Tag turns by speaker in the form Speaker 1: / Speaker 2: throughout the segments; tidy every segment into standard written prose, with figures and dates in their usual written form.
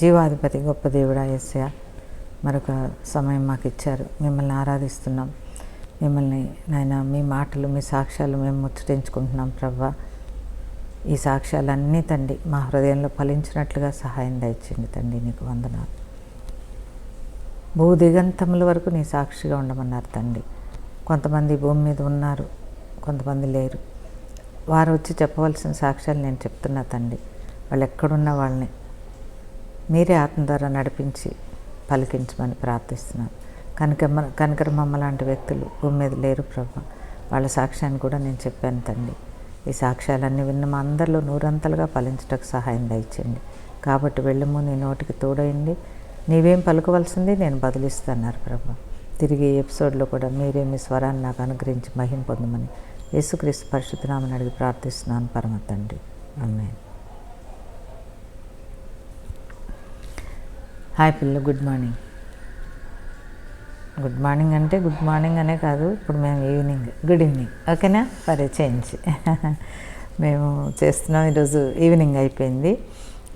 Speaker 1: జీవాధిపతి గొప్ప దేవుడా యేసయ్య, మరొక సమయం మాకు ఇచ్చారు. మిమ్మల్ని ఆరాధిస్తున్నాం. మిమ్మల్ని నాయన మీ మాటలు మీ సాక్ష్యాలు మేము ముచ్చటించుకుంటున్నాం ప్రభువా. ఈ సాక్ష్యాలన్నీ తండ్రి మా హృదయంలో ఫలించినట్లుగా సహాయం దయచేయండి తండ్రి. నీకు వందనాలు. భూదిగంతముల వరకు నీ సాక్షిగా ఉండమన్నారు తండ్రి. కొంతమంది భూమి మీద ఉన్నారు, కొంతమంది లేరు. వారు వచ్చి చెప్పవలసిన సాక్ష్యాలు నేను చెప్తున్నా తండ్రి. వాళ్ళు ఎక్కడున్న వాళ్ళని మీరే ఆత్మ ద్వారా నడిపించి పలికించమని ప్రార్థిస్తున్నాను. కనకరమమ్మ లాంటి వ్యక్తులు భూమి మీద లేరు ప్రభు. వాళ్ళ సాక్ష్యాన్ని కూడా నేను చెప్పాను తండ్రి. ఈ సాక్ష్యాలన్నీ విన్న మా అందరిలో నూరంతలుగా ఫలించటకు సహాయం దయచేయండి. కాబట్టి వెళ్ళము, నీ నోటికి తోడైంది. నీవేం పలుకవలసింది నేను బదులిస్తున్నారు ప్రభు. తిరిగి ఈ ఎపిసోడ్లో కూడా మీరే మీ స్వరాన్ని నాకు అనుగ్రహించి మహిమ పొందమని యేసుక్రీస్తు పరిశుద్ధ నామమున అడిగి ప్రార్థిస్తున్నాను పరమ తండ్రి. ఆమేన్. హాయ్ పిల్లలు, గుడ్ మార్నింగ్. గుడ్ మార్నింగ్ అంటే గుడ్ మార్నింగ్ అనే కాదు, ఇప్పుడు మేము గుడ్ ఈవినింగ్, ఓకేనా? సరే, చేంజ్ మేము చేస్తున్నాం. ఈరోజు ఈవినింగ్ అయిపోయింది.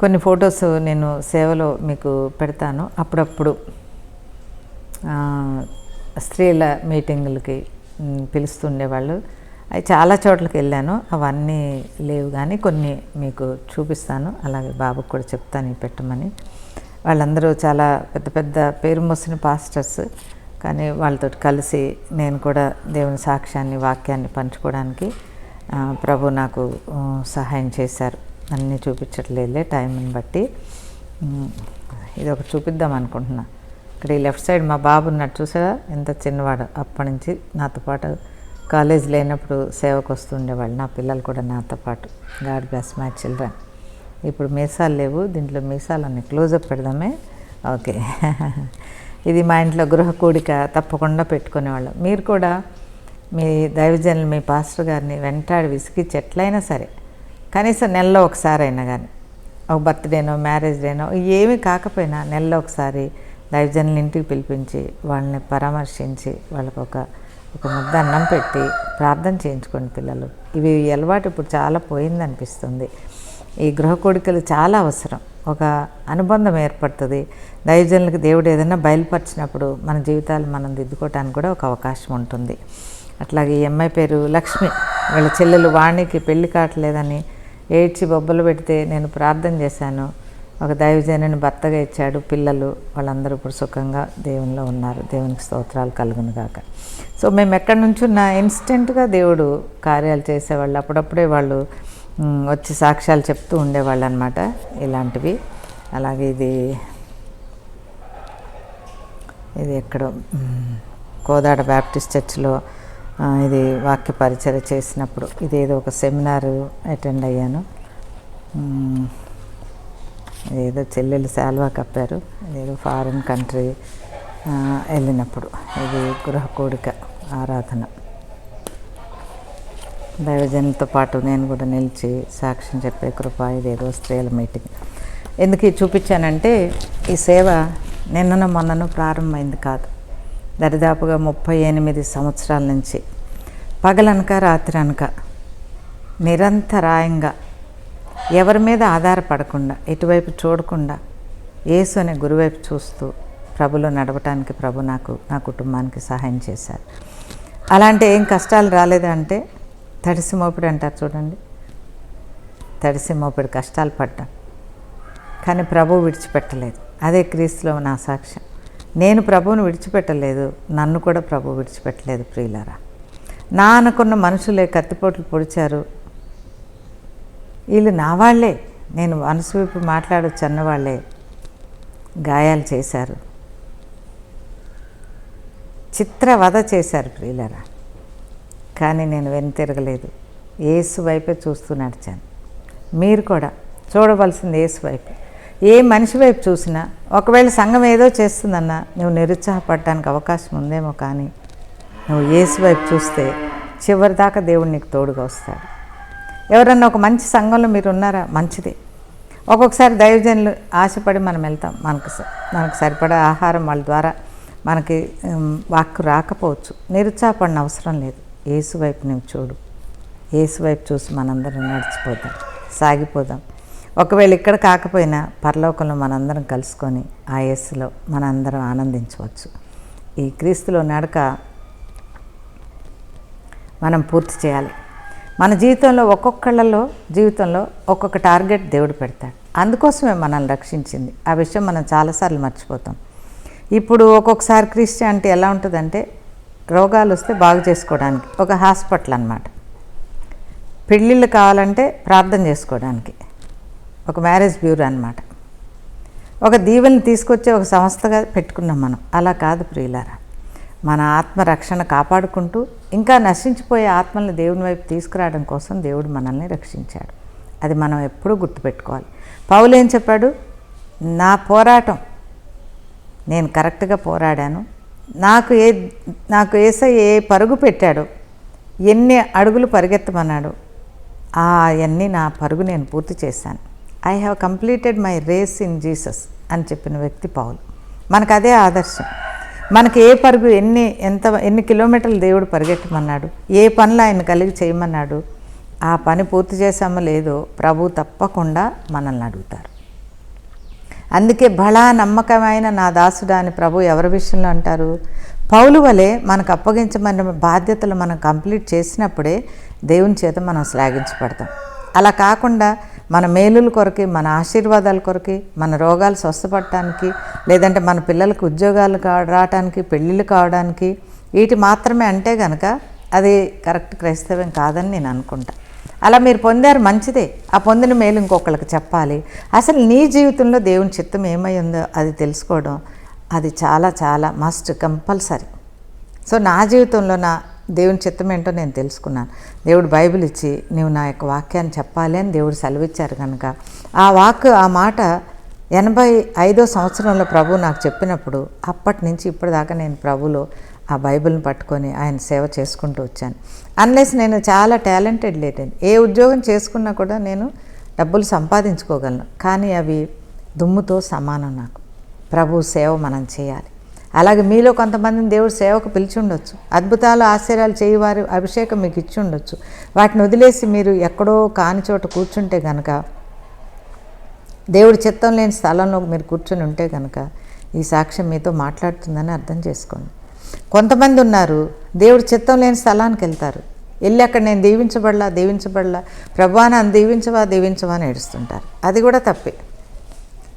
Speaker 1: కొన్ని ఫొటోస్ నేను సేవలో మీకు పెడతాను. అప్పుడప్పుడు స్త్రీల మీటింగులకి పిలుస్తుండేవాళ్ళు. అవి చాలా చోట్లకి వెళ్ళాను. అవన్నీ లేవు, కానీ కొన్ని మీకు చూపిస్తాను. అలాగే బాబుకు కూడా చెప్తాను పెట్టమని. వాళ్ళందరూ చాలా పెద్ద పెద్ద పేరు మోసిన పాస్టర్స్, కానీ వాళ్ళతో కలిసి నేను కూడా దేవుని సాక్ష్యాన్ని వాక్యాన్ని పంచుకోవడానికి ప్రభు నాకు సహాయం చేశారు. అన్నీ చూపించట్లేదులే టైంని బట్టి. ఇది ఒకటి చూపిద్దాం అనుకుంటున్నా. ఇక్కడ ఈ లెఫ్ట్ సైడ్ మా బాబు ఉన్నాడు, చూసారా? ఎంత చిన్నవాడు. అప్పటి నుంచి నాతో పాటు కాలేజ్ లేనప్పుడు సేవకు వస్తుండేవాళ్ళు. నా పిల్లలు కూడా నాతో పాటు. God bless my children. ఇప్పుడు మీసాలు లేవు, దీంట్లో మీసాలన్నీ క్లోజప్ పెడదామే. ఓకే. ఇది మా ఇంట్లో గృహ కూడిక తప్పకుండా పెట్టుకునేవాళ్ళం. మీరు కూడా మీ దైవజనులు మీ పాస్టర్ గారిని వెంటాడి విసిగించి ఎట్లయినా సరే కనీసం నెలలో ఒకసారి అయినా కానీ, ఒక బర్త్డేనో మ్యారేజ్ డేనో ఏమీ కాకపోయినా నెలలో ఒకసారి దైవజనుల ఇంటికి పిలిపించి వాళ్ళని పరామర్శించి వాళ్ళకు ఒక ముద్ద అన్నం పెట్టి ప్రార్థన చేయించుకోండి పిల్లలు. ఇవి అలవాటు ఇప్పుడు చాలా పోయిందనిపిస్తుంది. ఈ గృహ కోడికలు చాలా అవసరం. ఒక అనుబంధం ఏర్పడుతుంది. దైవజనులకు దేవుడు ఏదైనా బయలుపరిచినప్పుడు మన జీవితాలు మనం దిద్దుకోవటానికి కూడా ఒక అవకాశం ఉంటుంది. అట్లాగే ఈ అమ్మాయి పేరు లక్ష్మి. వీళ్ళ చెల్లెలు వాణికి పెళ్లి కావట్లేదని ఏడ్చి బొబ్బలు పెడితే నేను ప్రార్థన చేశాను. ఒక దైవజనుని భర్తగా ఇచ్చాడు. పిల్లలు వాళ్ళందరూ ఇప్పుడు సుఖంగా దేవునిలో ఉన్నారు. దేవునికి స్తోత్రాలు కలుగును గాక. సో మేము ఎక్కడి నుంచి ఉన్న ఇన్స్టెంట్గా దేవుడు కార్యాలు చేసేవాళ్ళు. అప్పుడప్పుడే వాళ్ళు వచ్చి సాక్ష్యాలు చెప్తూ ఉండేవాళ్ళు అనమాట, ఇలాంటివి. అలాగే ఇది ఎక్కడో కోదాడ బ్యాప్టిస్ట్ చర్చ్లో ఇది వాక్య పరిచర్య చేసినప్పుడు ఇదేదో ఒక సెమినార్ అటెండ్ అయ్యాను. ఏదో చెల్లెలు శాల్వా కప్పారు. ఇదేదో ఫారిన్ కంట్రీ వెళ్ళినప్పుడు. ఇది గృహ కోడిక ఆరాధన. దైవజనులతో పాటు నేను కూడా నిలిచి సాక్ష్యం చెప్పే కృప. ఇదేదో స్త్రీల మీటింగ్. ఎందుకు చూపించానంటే ఈ సేవ నిన్ననో మొన్ననో ప్రారంభమైంది కాదు. దరిదాపుగా 38 సంవత్సరాల నుంచి పగలనక రాత్రి అనక నిరంతరాయంగా ఎవరి మీద ఆధారపడకుండా, ఎటువైపు చూడకుండా యేసు అనే గురువైపు చూస్తూ ప్రభులో నడవటానికి ప్రభు నాకు నా కుటుంబానికి సహాయం చేశారు. అలాంటి ఏం కష్టాలు రాలేదంటే తడిసి మోపిడి అంటారు చూడండి, తడిసి మోపిడి కష్టాలు పడ్డా, కానీ ప్రభువు విడిచిపెట్టలేదు. అదే క్రీస్తులో నా సాక్ష్యం. నేను ప్రభువును విడిచిపెట్టలేదు, నన్ను కూడా ప్రభువు విడిచిపెట్టలేదు. ప్రియులారా, నా అనుకున్న మనుషులే కత్తిపోట్లు పొడిచారు. వీళ్ళు నా వాళ్ళే, నేను మనసు వైపు మాట్లాడొచ్చు అన్నవాళ్ళే గాయాలు చేశారు, చిత్రవధ చేశారు ప్రియులారా. కానీ నేను వెనుతిరగలేదు. యేసు వైపే చూస్తూ నడిచాను. మీరు కూడా చూడవలసింది యేసు వైపు. ఏ మనిషి వైపు చూసినా, ఒకవేళ సంఘం ఏదో చేస్తుందన్నా నువ్వు నిరుత్సాహపడటానికి అవకాశం ఉందేమో, కానీ నువ్వు యేసు వైపు చూస్తే చివరి దాకా దేవుడు నీకు తోడుగా వస్తాడు. ఎవరన్నా ఒక మంచి సంఘంలో మీరు ఉన్నారా? మంచిదే. ఒక్కొక్కసారి దైవజనులు ఆశపడి మనం వెళ్తాం. మనకు సరిపడా ఆహారం వాళ్ళ ద్వారా మనకి వాక్కు రాకపోవచ్చు. నిరుత్సాహపడిన అవసరం లేదు. యేసు వైపు నువ్వు చూడు. యేసు వైపు చూసి మనందరం నడిచిపోదాం, సాగిపోదాం. ఒకవేళ ఇక్కడ కాకపోయినా పరలోకంలో మనందరం కలుసుకొని ఆ యేసులో మనందరం ఆనందించవచ్చు. ఈ క్రీస్తులో నడక మనం పూర్తి చేయాలి. మన జీవితంలో జీవితంలో ఒక్కొక్క టార్గెట్ దేవుడు పెడతాడు. అందుకోసమే మనల్ని రక్షించింది. ఆ విషయం మనం చాలాసార్లు మర్చిపోతాం. ఇప్పుడు ఒక్కొక్కసారి క్రిస్టియానిటీ ఎలా ఉంటుందంటే, రోగాలు వస్తే బాగు చేసుకోవడానికి ఒక హాస్పిటల్ అన్నమాట. పెళ్ళిళ్ళు కావాలంటే ప్రార్థన చేసుకోవడానికి ఒక మ్యారేజ్ బ్యూరో అన్నమాట. ఒక దీవెని తీసుకొచ్చే ఒక సంస్థగా పెట్టుకున్నాం మనం. అలా కాదు ప్రియులారా. మన ఆత్మరక్షణ కాపాడుకుంటూ ఇంకా నశించిపోయే ఆత్మల్ని దేవుని వైపు తీసుకురావడం కోసం దేవుడు మనల్ని రక్షించాడు. అది మనం ఎప్పుడూ గుర్తుపెట్టుకోవాలి. పౌలు ఏం చెప్పాడు? నా పోరాటం నేను కరెక్ట్గా పోరాడాను. నాకు యేసయ్య ఏ పరుగు పెట్టాడో, ఎన్ని అడుగులు పరిగెత్తమన్నాడు, అవన్నీ నా పరుగు నేను పూర్తి చేశాను. I have completed my race in Jesus అని చెప్పిన వ్యక్తి పౌలు. మనకు అదే ఆదర్శం. మనకి ఏ పరుగు ఎన్ని కిలోమీటర్లు దేవుడు పరిగెట్టమన్నాడు, ఏ పనులు ఆయన కలిగి చేయమన్నాడు, ఆ పని పూర్తి చేసామో లేదో ప్రభు తప్పకుండా మనల్ని అడుగుతారు. అందుకే బలా నమ్మకమైన నా దాసుడా అని ప్రభు ఎవరి విషయంలో అంటారు? పౌలు వలె మనకు అప్పగించమన్న బాధ్యతలు మనం కంప్లీట్ చేసినప్పుడే దేవుని చేత మనం శ్లాఘించబడతాం. అలా కాకుండా మన మేలుల కొరకి, మన ఆశీర్వాదాల కొరకి, మన రోగాలు స్వస్థపడటానికి, లేదంటే మన పిల్లలకు ఉద్యోగాలు రావడానికి, పెళ్ళిళ్ళు కావడానికి, వీటి మాత్రమే అంటే కనుక అది కరెక్ట్ క్రైస్తవ్యం కాదని నేను అనుకుంటా. అలా మీరు పొందారు, మంచిదే. ఆ పొందిన మేలు ఇంకొకళ్ళకి చెప్పాలి. అసలు నీ జీవితంలో దేవుని చిత్తం ఏమై ఉందో అది తెలుసుకోవడం, అది చాలా చాలా మస్ట్, కంపల్సరీ. సో నా జీవితంలో నా దేవుని చిత్తం ఏంటో నేను తెలుసుకున్నాను. దేవుడు బైబిల్ ఇచ్చి నువ్వు నా యొక్క వాక్యాన్ని చెప్పాలి అని దేవుడు సెలవిచ్చారు కనుక ఆ మాట 85వ సంవత్సరంలో ప్రభు నాకు చెప్పినప్పుడు అప్పటి నుంచి ఇప్పటిదాకా నేను ప్రభులో ఆ బైబిల్ని పట్టుకొని ఆయన సేవ చేసుకుంటూ వచ్చాను. అన్లెస్ నేను చాలా టాలెంటెడ్ లేదండి. ఏ ఉద్యోగం చేసుకున్నా కూడా నేను డబ్బులు సంపాదించుకోగలను, కానీ అవి దుమ్ముతో సమానం. నాకు ప్రభు సేవ మనం చేయాలి. అలాగే మీలో కొంతమందిని దేవుడు సేవకు పిలిచి ఉండొచ్చు, అద్భుతాలు ఆశ్చర్యాలు చేయవారు అభిషేకం మీకు ఇచ్చి ఉండొచ్చు. వాటిని వదిలేసి మీరు ఎక్కడో కాని చోట కూర్చుంటే కనుక, దేవుడి చిత్తం లేని స్థలంలో మీరు కూర్చొని ఉంటే కనుక ఈ సాక్ష్యం మీతో మాట్లాడుతుందని అర్థం చేసుకోండి. కొంతమంది ఉన్నారు, దేవుడి చిత్తం లేని స్థలానికి వెళ్తారు, వెళ్ళి అక్కడ నేను దీవించబడలా ప్రభువా నన్ను దీవించవా అని ఏడుస్తుంటారు. అది కూడా తప్పే.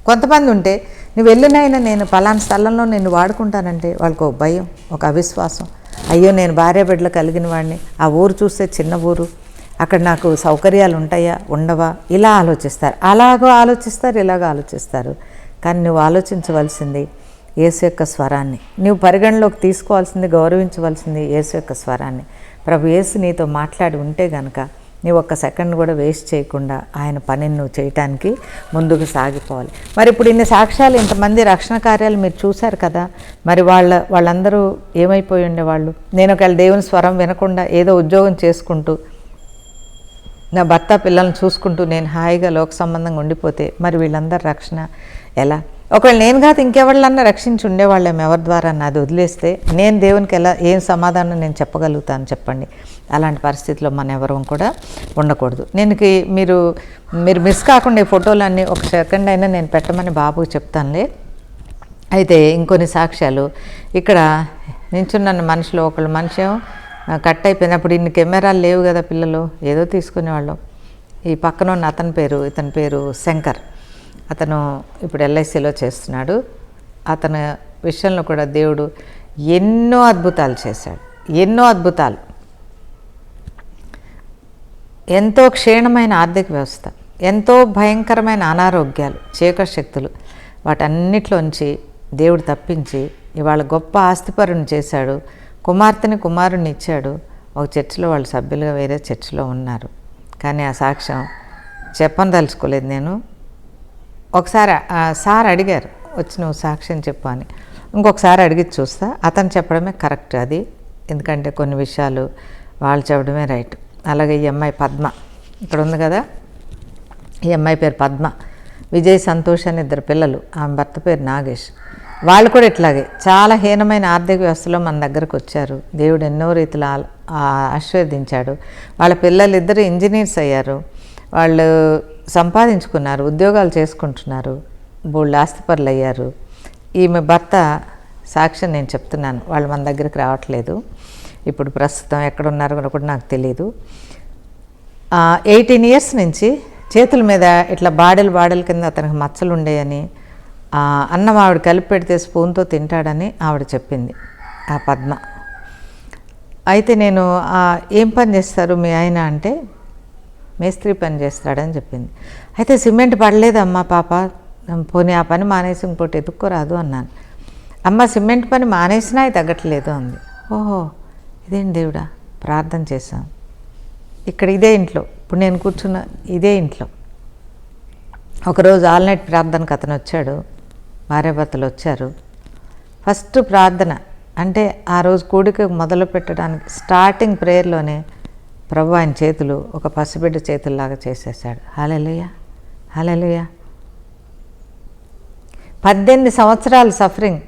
Speaker 1: కొంతమంది ఉంటే నువ్వు వెళ్ళినైనా నేను పలానా స్థలంలో నిన్ను వాడుకుంటానంటే వాళ్ళకి ఒక భయం, ఒక అవిశ్వాసం. అయ్యో నేను భార్య బిడ్డలు కలిగిన వాడిని, ఆ ఊరు చూస్తే చిన్న ఊరు, అక్కడ నాకు సౌకర్యాలు ఉంటాయా ఉండవా, ఇలా ఆలోచిస్తారు. అలాగో ఆలోచిస్తారు, ఇలాగో ఆలోచిస్తారు. కానీ నువ్వు ఆలోచించవలసింది యేసు యొక్క స్వరాన్ని, నువ్వు పరిగణలోకి తీసుకోవాల్సింది, గౌరవించవలసింది యేసు యొక్క స్వరాన్ని. ప్రభు యేసు నీతో మాట్లాడి ఉంటే కనుక నువ్వు ఒక్క సెకండ్ కూడా వేస్ట్ చేయకుండా ఆయన పనిని నువ్వు చేయటానికి ముందుకు సాగిపోవాలి. మరి ఇప్పుడు ఇన్ని సాక్ష్యాలు, ఇంతమంది రక్షణ కార్యాలు మీరు చూశారు కదా. మరి వాళ్ళందరూ ఏమైపోయి ఉండేవాళ్ళు? నేను ఒకవేళ దేవుని స్వరం వినకుండా ఏదో ఉద్యోగం చేసుకుంటూ నా భర్త పిల్లల్ని చూసుకుంటూ నేను హాయిగా లోక సంబంధంగా ఉండిపోతే మరి వీళ్ళందరూ రక్షణ ఎలా? ఒకవేళ నేను కాదు ఇంకెవళ్ళన్నా రక్షించి ఉండేవాళ్ళేమో ఎవరి ద్వారా నాది వదిలేస్తే నేను దేవునికి ఏం సమాధానం నేను చెప్పగలుగుతాను చెప్పండి? అలాంటి పరిస్థితిలో మనం ఎవరూ కూడా ఉండకూడదు. మీరు మిస్ కాకుండా ఈ ఫోటోలన్నీ ఒక సెకండ్ అయినా నేను పెట్టమని బాబుకి చెప్తానులే. అయితే ఇంకొన్ని సాక్ష్యాలు ఇక్కడ నించున్న మనిషిలో ఒకళ్ళు మనిషి కట్ అయిపోయినప్పుడు ఇన్ని కెమెరాలు లేవు కదా, పిల్లలు ఏదో తీసుకునేవాళ్ళం. ఈ పక్కన ఉన్న ఇతని పేరు శంకర్. అతను ఇప్పుడు LICలో చేస్తున్నాడు. అతని విషయంలో కూడా దేవుడు ఎన్నో అద్భుతాలు చేశాడు, ఎన్నో అద్భుతాలు. ఎంతో క్షీణమైన ఆర్థిక వ్యవస్థ, ఎంతో భయంకరమైన అనారోగ్యాలు, చీకటి శక్తులు, వాటన్నిటిలోంచి దేవుడు తప్పించి ఇవాళ గొప్ప ఆస్తిపరుని చేశాడు. కుమారుని ఇచ్చాడు. ఒక చర్చిలో వాళ్ళు సభ్యులుగా వేరే చర్చిలో ఉన్నారు. కానీ ఆ సాక్ష్యం చెప్పదలుచుకోలేదు నేను. ఒకసారి సార్ అడిగారు, వచ్చి నువ్వు సాక్ష్యం చెప్పు అని. ఇంకొకసారి అడిగి చూస్తా. అతను చెప్పడమే కరెక్ట్ అది, ఎందుకంటే కొన్ని విషయాలు వాళ్ళు చెప్పడమే రైట్. అలాగే ఈ అమ్మాయి పద్మ ఇక్కడ ఉంది కదా, ఈ అమ్మాయి పేరు పద్మ. విజయ్, సంతోష్ అని 2 పిల్లలు. ఆమె భర్త పేరు నాగేష్. వాళ్ళు కూడా ఇట్లాగే చాలా హీనమైన ఆర్థిక వ్యవస్థలో మన దగ్గరకు వచ్చారు. దేవుడు ఎన్నో రీతిలో ఆశీర్వదించాడు. వాళ్ళ పిల్లలు 2 ఇంజనీర్స్ అయ్యారు. వాళ్ళు సంపాదించుకున్నారు, ఉద్యోగాలు చేసుకుంటున్నారు, బోల్డ్ ఆస్తిపరులు అయ్యారు. ఈమె భర్త సాక్ష్యం నేను చెప్తున్నాను, వాళ్ళు మన దగ్గరికి రావట్లేదు, ఇప్పుడు ప్రస్తుతం ఎక్కడున్నారో కూడా నాకు తెలియదు. 18 years నుంచి చేతుల మీద ఇట్లా బాడెల కింద అతనికి మచ్చలు ఉండేయని, అన్నం ఆవిడ కలిపి పెడితే స్పూన్తో తింటాడని ఆవిడ చెప్పింది, ఆ పద్మ. అయితే నేను ఏం పని చేస్తారు మీ ఆయన అంటే, మేస్త్రి పని చేస్తాడని చెప్పింది. అయితే సిమెంట్ పడలేదమ్మా పాప, పోనీ ఆ పని మానేసి ఇంకోటి ఎత్తుక్కోరాదు అన్నాను. అమ్మ సిమెంట్ పని మానేసినా అది తగ్గట్లేదు అంది. ఓహో ఇదేం దేవుడా, ప్రార్థన చేశాం. ఇక్కడ ఇదే ఇంట్లో, ఇప్పుడు నేను కూర్చున్న ఇదే ఇంట్లో ఒకరోజు ఆల్ నైట్ ప్రార్థనకు అతను వచ్చాడు, భార్యాభర్తలు వచ్చారు. ఫస్ట్ ప్రార్థన అంటే ఆ రోజు కూడిక మొదలు పెట్టడానికి స్టార్టింగ్ ప్రేయర్లోనే ప్రభు ఆయన చేతులు ఒక పసిబిడ్డ చేతుల్లాగా చేసేసాడు. హల్లెలూయా, హల్లెలూయా. 18 సంవత్సరాలు సఫరింగ్,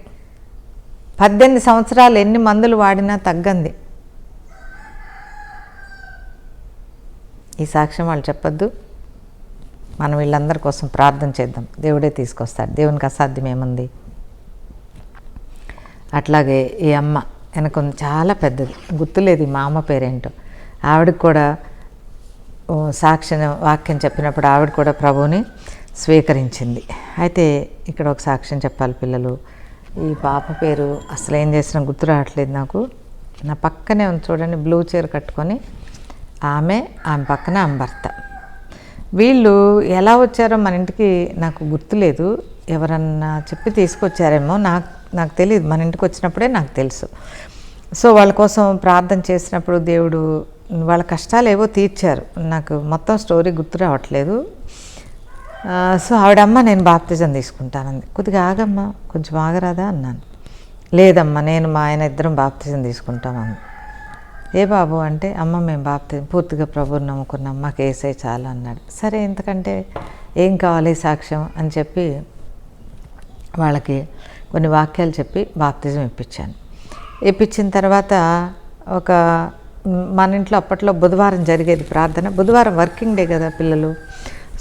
Speaker 1: 18 సంవత్సరాలు ఎన్ని మందులు వాడినా తగ్గంది. ఈ సాక్ష్యం వాళ్ళు చెప్పొద్దు, మనం వీళ్ళందరి కోసం ప్రార్థన చేద్దాం, దేవుడే తీసుకొస్తాడు, దేవునికి అసాధ్యం ఏముంది. అట్లాగే ఈ అమ్మ వెనక చాలా పెద్దది, గుర్తులేదు మా అమ్మ పేరేంటో, ఆవిడకి కూడా సాక్ష్యం వాక్యం చెప్పినప్పుడు ఆవిడ కూడా ప్రభువుని స్వీకరించింది. అయితే ఇక్కడ ఒక సాక్ష్యం చెప్పాలి పిల్లలు. ఈ పాప పేరు అసలు ఏం చేసినా గుర్తు రావట్లేదు నాకు, నా పక్కనే ఉంది చూడండి, బ్లూ చీర కట్టుకొని ఆమె పక్కన ఆమె భర్త. వీళ్ళు ఎలా వచ్చారో మన ఇంటికి నాకు గుర్తులేదు, ఎవరన్నా చెప్పి తీసుకొచ్చారేమో, నాకు తెలియదు, మన ఇంటికి వచ్చినప్పుడే నాకు తెలుసు. సో వాళ్ళ కోసం ప్రార్థన చేసినప్పుడు దేవుడు వాళ్ళ కష్టాలు ఏవో తీర్చారు, నాకు మొత్తం స్టోరీ గుర్తు రావట్లేదు. సో ఆవిడమ్మ నేను బాప్తిజం తీసుకుంటానంది. కొద్దిగా ఆగమ్మా, కొంచెం ఆగరాదా అన్నాను. లేదమ్మా నేను మా ఆయన ఇద్దరం బాప్తిజం తీసుకుంటామంది. ఏ బాబు అంటే, అమ్మ మేము బాప్తిజం పూర్తిగా ప్రభువుని నమ్ముకున్నాం, మాకు ఏసై చాలు అన్నాడు. సరే ఇంతకంటే ఏం కావాలి సాక్ష్యం అని చెప్పి వాళ్ళకి కొన్ని వాక్యాలు చెప్పి బాప్తిజం ఇప్పించాను. ఇప్పించిన తర్వాత మన ఇంట్లో అప్పట్లో బుధవారం జరిగేది ప్రార్థన, బుధవారం వర్కింగ్ డే కదా పిల్లలు.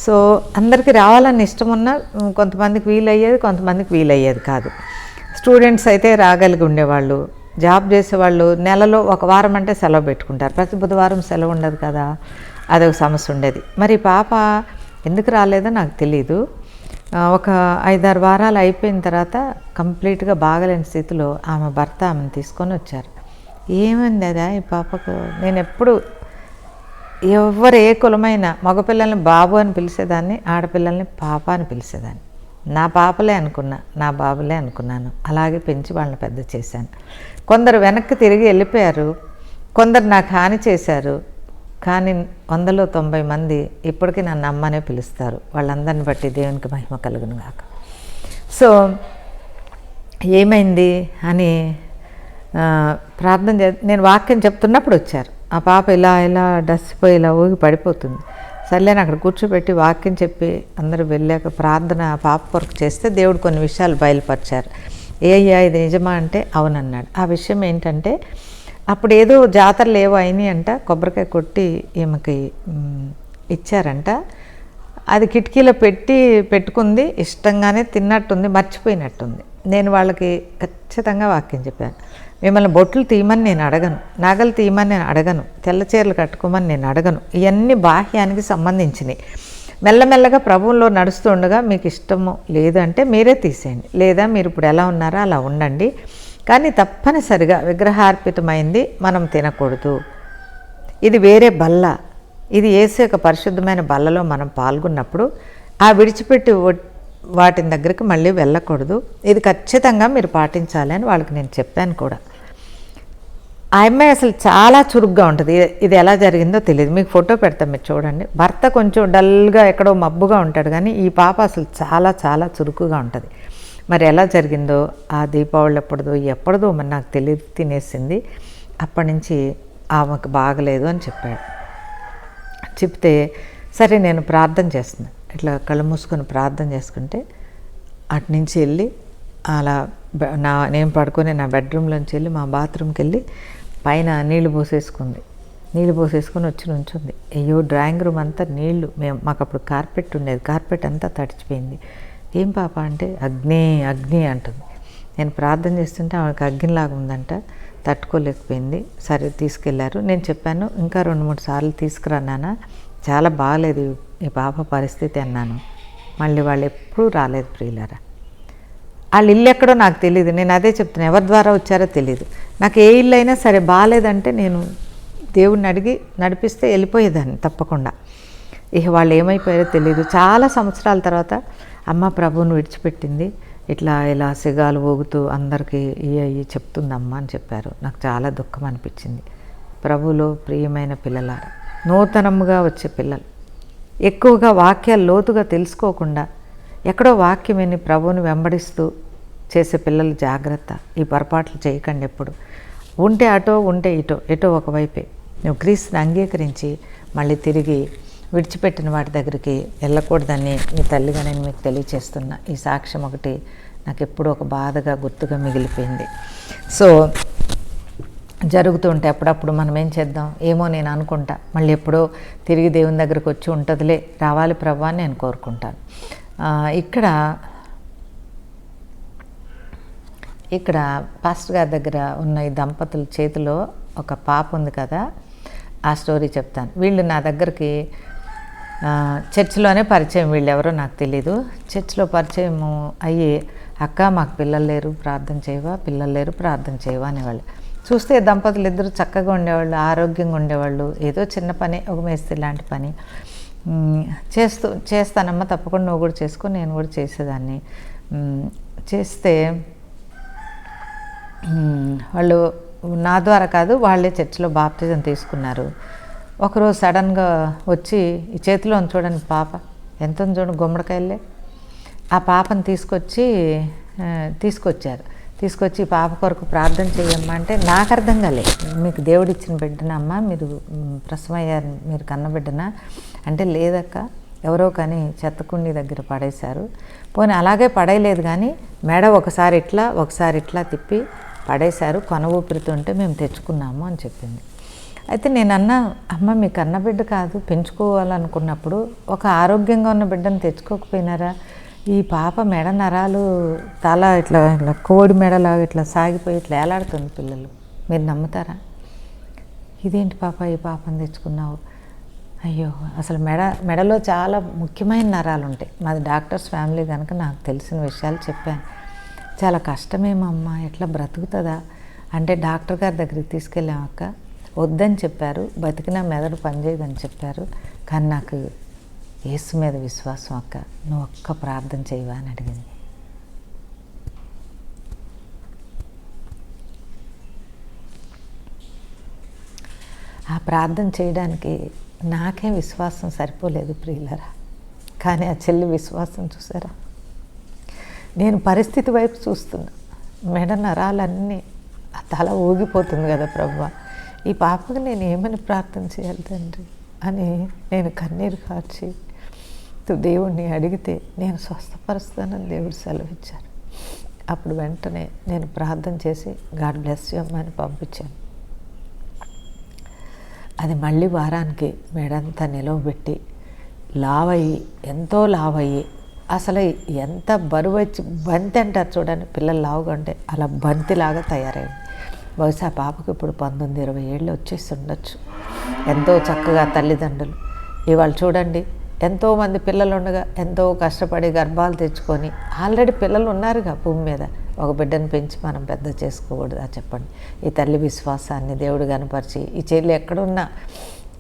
Speaker 1: సో అందరికీ రావాలని ఇష్టం ఉన్నా కొంతమందికి వీలయ్యేది, కొంతమందికి వీలయ్యేది కాదు. స్టూడెంట్స్ అయితే రాగలిగి ఉండేవాళ్ళు, జాబ్ చేసేవాళ్ళు నెలలో ఒక వారం అంటే సెలవు పెట్టుకుంటారు, ప్రతి బుధవారం సెలవు ఉండదు కదా, అదొక సమస్య ఉండేది. మరి పాప ఎందుకు రాలేదో నాకు తెలీదు. ఒక 5-6 వారాలు అయిపోయిన తర్వాత కంప్లీట్గా బాగలేని స్థితిలో ఆమె భర్త ఆమెను తీసుకొని వచ్చారు. ఏమైంది అదా ఈ పాపకు, నేను ఎప్పుడు ఎవరు ఏ కులమైన మగపిల్లల్ని బాబు అని పిలిచేదాన్ని, ఆడపిల్లల్ని పాప అని పిలిచేదాన్ని. నా పాపలే అనుకున్నా, నా బాబులే అనుకున్నాను, అలాగే పెంచి వాళ్ళని పెద్ద చేశాను. కొందరు వెనక్కి తిరిగి వెళ్ళిపోయారు, కొందరు నాకు హాని చేశారు, కానీ 190 మంది ఇప్పటికీ నన్ను అమ్మనే పిలుస్తారు. వాళ్ళందరిని బట్టి దేవునికి మహిమ కలుగును గాక. సో ఏమైంది అని ప్రార్థన నేను వాక్యం చెప్తున్నప్పుడు వచ్చారు. ఆ పాప ఇలా డస్సిపోయి ఇలా ఊగి పడిపోతుంది. సర్లేని అక్కడ కూర్చోబెట్టి వాక్యం చెప్పి అందరూ వెళ్ళాక ప్రార్థన పాప కొరకు చేస్తే దేవుడు కొన్ని విషయాలు బయలుపరిచారు. అయ్యా ఇది నిజమా అంటే అవునన్నాడు. ఆ విషయం ఏంటంటే అప్పుడు ఏదో జాతరలు ఏవో అయినాయి అంట, కొబ్బరికాయ కొట్టి ఈమెకి ఇచ్చారంట. అది కిటికీలో పెట్టుకుంది, ఇష్టంగానే తిన్నట్టుంది, మర్చిపోయినట్టుంది. నేను వాళ్ళకి ఖచ్చితంగా వాక్యం చెప్పాను, మిమ్మల్ని బొట్లు తీయమని నేను అడగను, నగలు తీయమని నేను అడగను, తెల్ల చీరలు కట్టుకోమని నేను అడగను, ఇవన్నీ బాహ్యానికి సంబంధించినవి. మెల్లమెల్లగా ప్రభువులో నడుస్తుండగా మీకు ఇష్టము లేదంటే మీరే తీసేయండి, లేదా మీరు ఇప్పుడు ఎలా ఉన్నారో అలా ఉండండి, కానీ తప్పనిసరిగా విగ్రహార్పితమైంది మనం తినకూడదు. ఇది వేరే బల్ల, ఇది యేసు యొక్క పరిశుద్ధమైన బల్లలో మనం పాల్గొన్నప్పుడు ఆ విడిచిపెట్టి వాటిని దగ్గరికి మళ్ళీ వెళ్ళకూడదు, ఇది ఖచ్చితంగా మీరు పాటించాలి అని వాళ్ళకి నేను చెప్పాను కూడా. ఆ అమ్మాయి అసలు చాలా చురుగ్గా ఉంటుంది. ఇది ఎలా జరిగిందో తెలియదు, మీకు ఫోటో పెడతాం, మీరు చూడండి. భర్త కొంచెం డల్గా ఎక్కడో మబ్బుగా ఉంటాడు, కానీ ఈ పాప అసలు చాలా చాలా చురుకుగా ఉంటుంది. మరి ఎలా జరిగిందో, ఆ దీపావళి ఎప్పటిదో మరి నాకు తెలియదు, తినేసింది. అప్పటి నుంచి ఆమెకు బాగలేదు అని చెప్పాడు. చెప్తే సరే నేను ప్రార్థన చేస్తున్నాను, ఇట్లా కళ్ళు మూసుకొని ప్రార్థన చేసుకుంటే అటు నుంచి వెళ్ళి అలా నేను పడుకొని నా బెడ్రూమ్లోంచి వెళ్ళి మా బాత్రూమ్కి వెళ్ళి పైన నీళ్లు పోసేసుకుంది. నీళ్ళు పోసేసుకొని వచ్చి నుంచుంది. అయ్యో డ్రాయింగ్ రూమ్ అంతా నీళ్లు, మాకు అప్పుడు కార్పెట్ ఉండేది, కార్పెట్ అంతా తడిచిపోయింది. ఏం పాప అంటే అగ్ని అగ్ని అంటుంది. నేను ప్రార్థన చేస్తుంటే ఆమెకు అగ్నిలాగా ఉందంట, తట్టుకోలేకపోయింది. సరే తీసుకెళ్లారు. నేను చెప్పాను ఇంకా 2-3 సార్లు తీసుకురా నాన్న, చాలా బాగాలేదు ఈ పాప పరిస్థితి అన్నాను. మళ్ళీ వాళ్ళు ఎప్పుడూ రాలేదు ప్రియులారా. వాళ్ళ ఇల్లు ఎక్కడో నాకు తెలియదు. నేను అదే చెప్తున్నాను, ఎవరి ద్వారా వచ్చారో తెలియదు. నాకు ఏ ఇల్లు అయినా సరే బాగాలేదంటే నేను దేవుడిని అడిగి నడిపిస్తే వెళ్ళిపోయేదాన్ని తప్పకుండా. ఇక వాళ్ళు ఏమైపోయారో తెలియదు. చాలా సంవత్సరాల తర్వాత అమ్మ ప్రభువును విడిచిపెట్టింది, ఇట్లా ఇలా సిగాలు ఊగుతూ అందరికీ ఇవి చెప్తుందమ్మ అని చెప్పారు. నాకు చాలా దుఃఖం అనిపించింది. ప్రభువులో ప్రియమైన పిల్లలారా, నూతనముగా వచ్చే పిల్లలు, ఎక్కువగా వాక్యాలు లోతుగా తెలుసుకోకుండా ఎక్కడో వాక్యం విని ప్రభువుని వెంబడిస్తూ చేసే పిల్లలు జాగ్రత్త. ఈ పొరపాట్లు చేయకండి ఎప్పుడు. ఉంటే అటో ఉంటే ఇటో, ఎటో ఒకవైపే. నువ్వు క్రీస్తుని అంగీకరించి మళ్ళీ తిరిగి విడిచిపెట్టిన వాటి దగ్గరికి వెళ్ళకూడదని మీ తల్లిగా నేను మీకు తెలియచేస్తున్నా. ఈ సాక్ష్యం ఒకటి నాకు ఎప్పుడూ ఒక బాధగా గుర్తుగా మిగిలిపోయింది. సో జరుగుతూ ఉంటే అప్పుడప్పుడు మనం ఏం చేద్దాం, ఏమో నేను అనుకుంటా, మళ్ళీ ఎప్పుడో తిరిగి దేవుని దగ్గరికి వచ్చి ఉంటుందిలే, రావాలి ప్రభు అని నేను కోరుకుంటాను. ఇక్కడ పాస్టర్ గారి దగ్గర ఉన్న ఈ దంపతుల చేతిలో ఒక పాప ఉంది కదా, ఆ స్టోరీ చెప్తాను. వీళ్ళు నా దగ్గరికి చర్చిలోనే పరిచయం, వీళ్ళు ఎవరో నాకు తెలీదు. చర్చిలో పరిచయం అయ్యి, అక్క మాకు పిల్లలు లేరు ప్రార్థన చేయవా, పిల్లలు లేరు ప్రార్థన చేయవా అనేవాళ్ళు. చూస్తే దంపతులు ఇద్దరు చక్కగా ఉండేవాళ్ళు, ఆరోగ్యంగా ఉండేవాళ్ళు. ఏదో చిన్న పని, ఒక మేస్త్రి లాంటి పని చేస్తానమ్మా తప్పకుండా నువ్వు కూడా చేసుకో, నేను కూడా చేసేదాన్ని. చేస్తే వాళ్ళు నా ద్వారా కాదు, వాళ్ళే చర్చిలో బాప్తిజం తీసుకున్నారు. ఒకరోజు సడన్గా వచ్చి ఈ చేతిలో చూడండి పాప ఎంత ఉంది చూడండి, గుమ్మడికాయలే. ఆ పాపను తీసుకొచ్చి పాప కొరకు ప్రార్థన చేయమ్మా అంటే నాకు అర్థం కాలే. మీకు దేవుడిచ్చిన బిడ్డనమ్మా, మీరు ప్రసవయ్యారు, మీరు కన్న బిడ్డనా అంటే లేదక్క, ఎవరో కానీ చెత్తకుండి దగ్గర పడేశారు. పోనీ అలాగే పడేయలేదు కానీ మెడ ఒకసారి ఇట్లా తిప్పి పడేశారు, కొన ఊపిరితుంటే మేము తెచ్చుకున్నాము అని చెప్పింది. అయితే నేను అన్నా, అమ్మ మీ కన్న బిడ్డ కాదు, పెంచుకోవాలనుకున్నప్పుడు ఒక ఆరోగ్యంగా ఉన్న బిడ్డను తెచ్చుకోకపోయినారా? ఈ పాప మెడ నరాలు తల ఇట్లా కోడి మెడలాగా ఇట్లా సాగిపోయి ఇట్లా ఏలాడుతుంది పిల్లలు, మీరు నమ్ముతారా? ఇదేంటి పాప ఈ పాపను తెచ్చుకున్నావు? అయ్యో అసలు మెడలో చాలా ముఖ్యమైన నరాలు ఉంటాయి. మాది డాక్టర్స్ ఫ్యామిలీ కనుక నాకు తెలిసిన విషయాలు చెప్పాను. చాలా కష్టమేమమ్మా, ఎట్లా బ్రతుకుతుందా అంటే డాక్టర్ గారి దగ్గరికి తీసుకెళ్ళామక్క, వద్దని చెప్పారు, బతికినా మెదడు పనిచేయదని చెప్పారు. కానీ నాకు యేసు మీద విశ్వాసం అక్క, నువ్వు ఒక్క ప్రార్థన చేయవా అని అడిగింది. ఆ ప్రార్థన చేయడానికి నాకే విశ్వాసం సరిపోలేదు ప్రియులరా. కానీ ఆ చెల్లి విశ్వాసం చూసారా? నేను పరిస్థితి వైపు చూస్తున్నా, మెడ నరాలన్నీ ఆ తల ఊగిపోతుంది కదా ప్రభువా, ఈ పాపకు నేను ఏమని ప్రార్థన చేయాలి తండ్రి అని నేను కన్నీరు కార్చి దేవుణ్ణి అడిగితే నేను స్వస్థపరుస్తానని దేవుడు సెలవిచ్చారు. అప్పుడు వెంటనే నేను ప్రార్థన చేసి గాడ్ బ్లెస్ యూ అమ్మ అని పంపించాను. అది మళ్ళీ వారానికి మెడంతా నిలవబెట్టి లావయ్యి, ఎంతో లావయ్యి, అసలు ఎంత బరువు వచ్చి బంతి అంటారు చూడండి, పిల్లలు లావుగా ఉంటే అలా బంతిలాగా తయారైంది. బహుశా పాపకు ఇప్పుడు 19-20 ఏళ్ళు వచ్చేసి ఉండొచ్చు. ఎంతో చక్కగా తల్లిదండ్రులు ఇవాళ చూడండి, ఎంతోమంది పిల్లలు ఉండగా ఎంతో కష్టపడి గర్భాలు తెచ్చుకొని ఆల్రెడీ పిల్లలు ఉన్నారుగా భూమి మీద, ఒక బిడ్డను పెంచి మనం పెద్ద చేసుకోకూడదా చెప్పండి? ఈ తల్లి విశ్వాసాన్ని దేవుడు కనపరిచి, ఈ చెల్లి ఎక్కడున్నా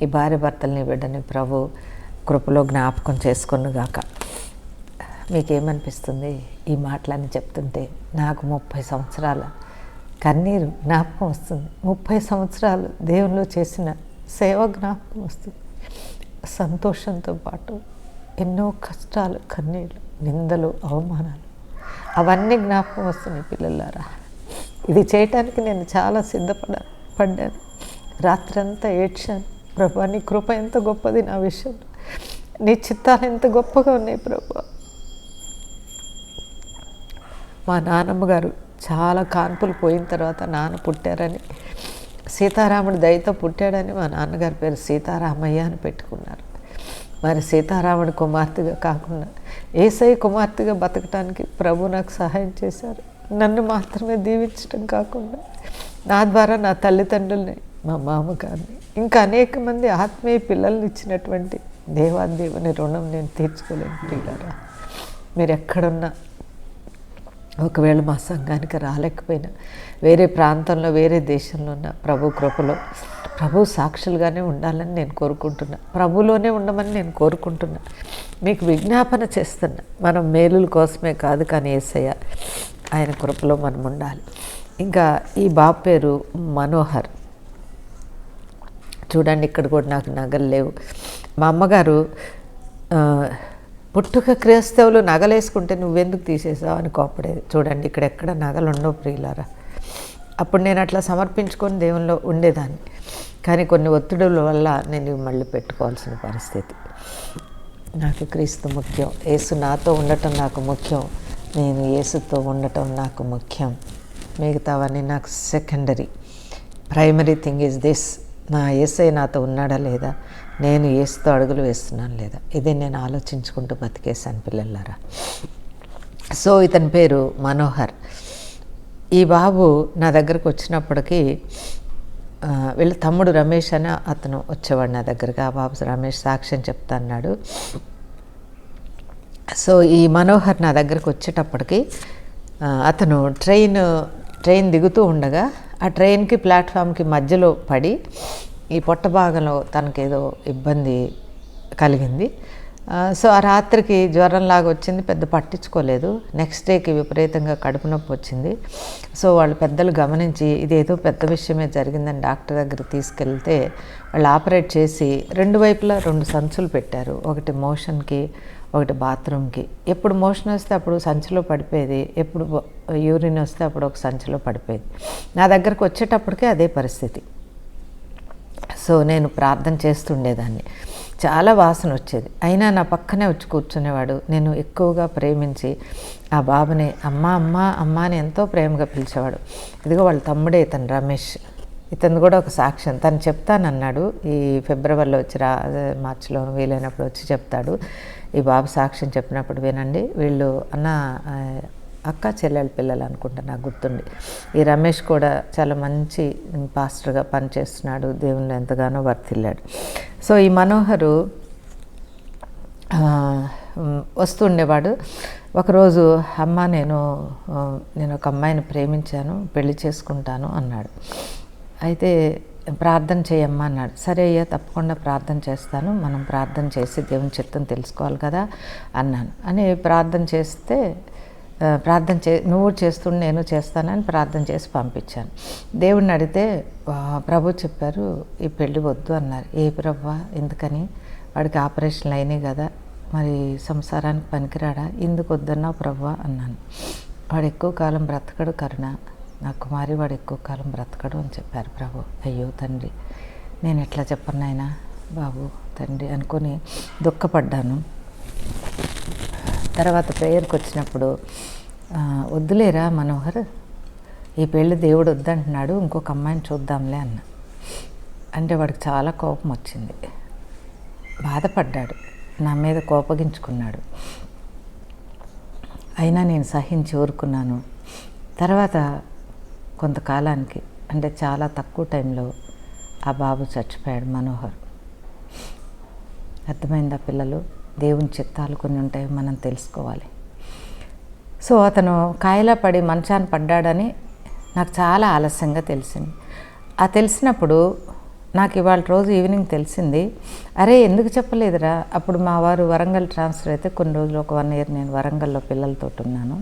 Speaker 1: ఈ భార్య భర్తల్ని బిడ్డని ప్రభు కృపలో జ్ఞాపకం చేసుకొనుగాక. మీకేమనిపిస్తుంది ఈ మాటలన్నీ చెప్తుంటే? నాకు 30 సంవత్సరాల కన్నీరు జ్ఞాపకం వస్తుంది. 30 సంవత్సరాలు దేవునిలో చేసిన సేవ జ్ఞాపకం వస్తుంది. సంతోషంతో పాటు ఎన్నో కష్టాలు, కన్నీళ్ళు, నిందలు, అవమానాలు అవన్నీ జ్ఞాపకం వస్తున్నాయి పిల్లలారా. ఇది చేయటానికి నేను చాలా పడ్డాను. రాత్రంతా ఏడ్చాను. ప్రభా నీ కృప ఎంత గొప్పది నా విషయంలో, నీ చిత్తాలు ఎంత గొప్పగా ఉన్నాయి ప్రభా. మా నాన్నమ్మ గారు చాలా కాన్పులు పోయిన తర్వాత నాన్న పుట్టారని
Speaker 2: సీతారాముడు దయతో పుట్టాడని మా నాన్నగారి పేరు సీతారామయ్య అని పెట్టుకున్నారు. మరి సీతారాముడి కుమార్తెగా కాకుండా యేసయ్య కుమార్తెగా బతకటానికి ప్రభు నాకు సహాయం చేశారు. నన్ను మాత్రమే దీవించడం కాకుండా నా ద్వారా నా తల్లిదండ్రుల్ని, మా మామగారిని, ఇంకా అనేక మంది ఆత్మీయ పిల్లల్ని ఇచ్చినటువంటి దేవాదేవుని రుణం నేను తీర్చుకోలేను. ప్రియులారా, మీరు ఎక్కడున్నా, ఒకవేళ మా సంఘానికి రాలేకపోయినా వేరే ప్రాంతంలో, వేరే దేశంలో ఉన్న ప్రభు కృపలో ప్రభు సాక్షులుగానే ఉండాలని నేను కోరుకుంటున్నా. ప్రభులోనే ఉండమని నేను కోరుకుంటున్నా. మీకు విజ్ఞాపన చేస్తున్నా. మనం మేలుల కోసమే కాదు, కానీ యేసయ్య ఆయన కృపలో మనం ఉండాలి. ఇంకా ఈ బాబు పేరు మనోహర్. చూడండి, ఇక్కడ కూడా నాకు నగలు లేవు. మా అమ్మగారు పుట్టుక క్రైస్తవులు నగలేసుకుంటే నువ్వెందుకు తీసేసావు అని కోపడేది. చూడండి, ఇక్కడెక్కడ నగలు ఉండవు ప్రియులారా. అప్పుడు నేను అట్లా సమర్పించుకొని దేవునిలో ఉండేదాన్ని. కానీ కొన్ని ఒత్తిడుల వల్ల నేను మళ్ళీ పెట్టుకోవాల్సిన పరిస్థితి. నాకు క్రీస్తు ముఖ్యం, యేసు నాతో ఉండటం నాకు ముఖ్యం, నేను యేసుతో ఉండటం నాకు ముఖ్యం. మిగతావన్నీ నాకు secondary. Primary thing is this: నా యేసయ్య నాతో ఉన్నాడా లేదా, నేను యేసుతో అడుగులు వేస్తున్నాను లేదా, ఇదే నేను ఆలోచించుకుంటూ బతికేశాను పిల్లలారా. సో ఇతని పేరు మనోహర్. ఈ బాబు నా దగ్గరకు వచ్చినప్పటికీ వీళ్ళ తమ్ముడు రమేష్ అని అతను వచ్చేవాడు నా దగ్గరకు. ఆ బాబు రమేష్ సాక్ష్యం చెప్తా అన్నాడు. సో ఈ మనోహర్ నా దగ్గరకు వచ్చేటప్పటికి అతను ట్రైన్ దిగుతూ ఉండగా ఆ ట్రైన్కి ప్లాట్ఫామ్కి మధ్యలో పడి ఈ పొట్ట భాగంలో తనకేదో ఇబ్బంది కలిగింది. సో ఆ రాత్రికి జ్వరంలాగా వచ్చింది, పెద్ద పట్టించుకోలేదు. నెక్స్ట్ డేకి విపరీతంగా కడుపు నొప్పి వచ్చింది. సో వాళ్ళు పెద్దలు గమనించి ఇదేదో పెద్ద విషయమే జరిగిందని డాక్టర్ దగ్గరికి తీసుకెళ్తే వాళ్ళు ఆపరేట్ చేసి రెండు వైపులా 2 సంచులు పెట్టారు. ఒకటి మోషన్కి, ఒకటి బాత్రూమ్కి. ఎప్పుడు మోషన్ వస్తే అప్పుడు సంచిలో పడిపోయేది, ఎప్పుడు యూరిన్ వస్తే అప్పుడు ఒక సంచిలో పడిపోయేది. నా దగ్గరకు వచ్చేటప్పటికే అదే పరిస్థితి. సో నేను ప్రార్థన చేస్తుండేదాన్ని. చాలా వాసన వచ్చేది, అయినా నా పక్కనే వచ్చి కూర్చునేవాడు. నేను ఎక్కువగా ప్రేమించి ఆ బాబుని అమ్మ అమ్మ అమ్మ అని ఎంతో ప్రేమగా పిలిచేవాడు. ఇదిగో వాళ్ళ తమ్ముడే ఇతను రమేష్. ఇతను కూడా ఒక సాక్ష్యం తను చెప్తానన్నాడు. ఈ ఫిబ్రవరిలో వచ్చి మార్చిలో వీలైనప్పుడు వచ్చి చెప్తాడు. ఈ బాబు సాక్ష్యం చెప్పినప్పుడు వినండి. వీళ్ళు అక్క చెల్లెళ్ళ పిల్లలు అనుకుంటా, నాకు గుర్తుండి. ఈ రమేష్ కూడా చాలా మంచి పాస్టర్గా పనిచేస్తున్నాడు, దేవుళ్ళు ఎంతగానో వర్తిల్లాడు. సో ఈ మనోహరు వస్తుండేవాడు. ఒకరోజు అమ్మ నేను ఒక అమ్మాయిని ప్రేమించాను, పెళ్లి చేసుకుంటాను అన్నాడు. అయితే ప్రార్థన చేయమ్మా అన్నాడు. సరే అయ్యా, తప్పకుండా ప్రార్థన చేస్తాను, మనం ప్రార్థన చేసి దేవుని చిత్తం తెలుసుకోవాలి కదా అన్నాను. అని నువ్వు చేస్తుండే నేను చేస్తానని ప్రార్థన చేసి పంపించాను. దేవుడిని అడిగితే ప్రభు చెప్పారు ఈ పెళ్ళి వద్దు అన్నారు. ఏ ప్రభువా, ఎందుకని? వాడికి ఆపరేషన్లు అయినాయి కదా, మరి సంసారానికి పనికిరాడా, ఎందుకు వద్దన్నావు ప్రభువా అన్నాను. వాడు ఎక్కువ కాలం బ్రతకడు కరుణ, నా కుమారి వాడు ఎక్కువ కాలం బ్రతకడు అని చెప్పారు ప్రభు. అయ్యో తండ్రి, నేను ఎట్లా చెప్పను నాయనా బాబు తండ్రి అనుకొని దుఃఖపడ్డాను. తర్వాత ప్రేయర్కి వచ్చినప్పుడు వద్దులేరా మనోహర్, ఈ పెళ్ళి దేవుడు వద్దంటున్నాడు, ఇంకొక అమ్మాయిని చూద్దాంలే అన్న. అంటే వాడికి చాలా కోపం వచ్చింది, బాధపడ్డాడు, నా మీద కోపగించుకున్నాడు. అయినా నేను సహించి ఊరుకున్నాను. తర్వాత కొంతకాలానికి, అంటే చాలా తక్కువ టైంలో ఆ బాబు చచ్చిపోయాడు మనోహర్. అర్థమైందా పిల్లలు? దేవుని చిత్తాలు కొన్ని ఉంటాయి, మనం తెలుసుకోవాలి. సో అతను కాయలా పడి మంచాన పడ్డాడని నాకు చాలా ఆలస్యంగా తెలిసింది. ఆ తెలిసినప్పుడు నాకు ఇవాళ రోజు ఈవినింగ్ తెలిసింది. అరే ఎందుకు చెప్పలేదురా, అప్పుడు మా వారు వరంగల్ ట్రాన్స్ఫర్ అయితే కొన్ని రోజులు, ఒక 1 year నేను వరంగల్లో పిల్లలతో ఉన్నాను.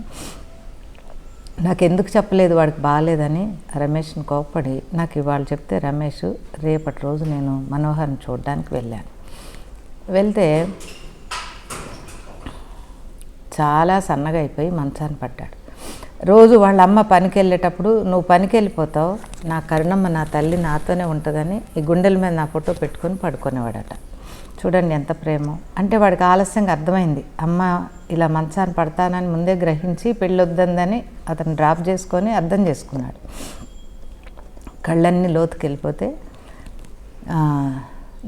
Speaker 2: నాకు ఎందుకు చెప్పలేదు వాడికి బాగాలేదని రమేష్ని కోప్పడి నాకు ఇవాళ చెప్తే రమేష్ రేపటి రోజు నేను మనోహర్ని చూడడానికి వెళ్ళాను. వెళ్తే చాలా సన్నగా అయిపోయి మంచాన పడ్డాడు. రోజు వాళ్ళ అమ్మ పనికి వెళ్ళేటప్పుడు నువ్వు పనికి వెళ్ళిపోతావు, నా కరుణమ్మ నా తల్లి నాతోనే ఉంటుందని ఈ గుండెల మీద నా ఫోటో పెట్టుకొని పడుకునేవాడట. చూడండి ఎంత ప్రేమ. అంటే వాడికి ఆలస్యంగా అర్థమైంది, అమ్మ ఇలా మంచాన పడతానని ముందే గ్రహించి పెళ్ళొద్దందని అతను డ్రాప్ చేసుకొని అర్థం చేసుకున్నాడు.
Speaker 1: కళ్ళన్నీ లోతుకి వెళ్ళిపోతే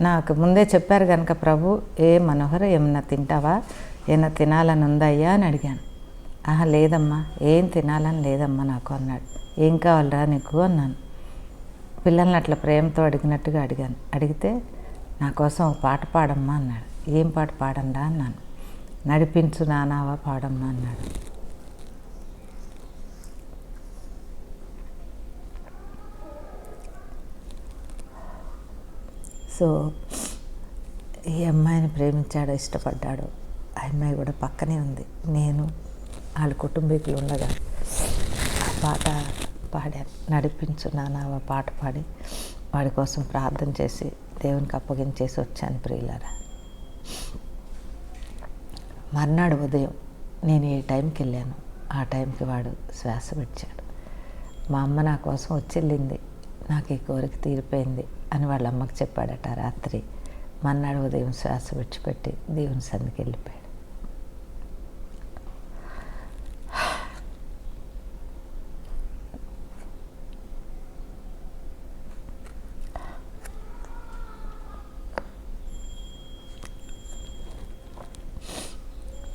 Speaker 1: నాకు ముందే చెప్పారు కనుక ప్రభు, ఏ మనోహర్ ఏమన్నా తింటావా, ఏమన్నా తినాలని ఉందయ్యా అని అడిగాను. లేదమ్మా, ఏం తినాలని లేదమ్మా నాకు అన్నాడు. ఏం కావాలరా నీకు అన్నాను. పిల్లల్ని అట్లా ప్రేమతో అడిగినట్టుగా అడిగాను. అడిగితే నా కోసం ఒక పాట పాడమ్మా అన్నాడు. ఏం పాట పాడండా అన్నాను. నడిపించు నానావా పాడమ్మా అన్నాడు. సో ఈ అమ్మాయిని ప్రేమించాడో ఇష్టపడ్డాడో, ఆ అమ్మాయి కూడా పక్కనే ఉంది. నేను వాళ్ళ కుటుంబీకులు ఉండగా ఆ పాట పాడాను. నడిపించు నానావా పాట పాడి వాడి కోసం ప్రార్థన చేసి దేవునికి అప్పగించేసి వచ్చాను ప్రియులారా. మర్నాడు ఉదయం నేను ఏ టైంకి వెళ్ళాను ఆ టైంకి వాడు శ్వాస విడిచాడు. మా అమ్మ నా కోసం వచ్చి నాకు ఈ కోరిక తీరిపోయింది అని వాళ్ళ అమ్మకి చెప్పాడట రాత్రి. మర్నాడు ఉదయం శ్వాస విడిచిపెట్టి దేవుని సన్నిధికి వెళ్ళిపోయాడు.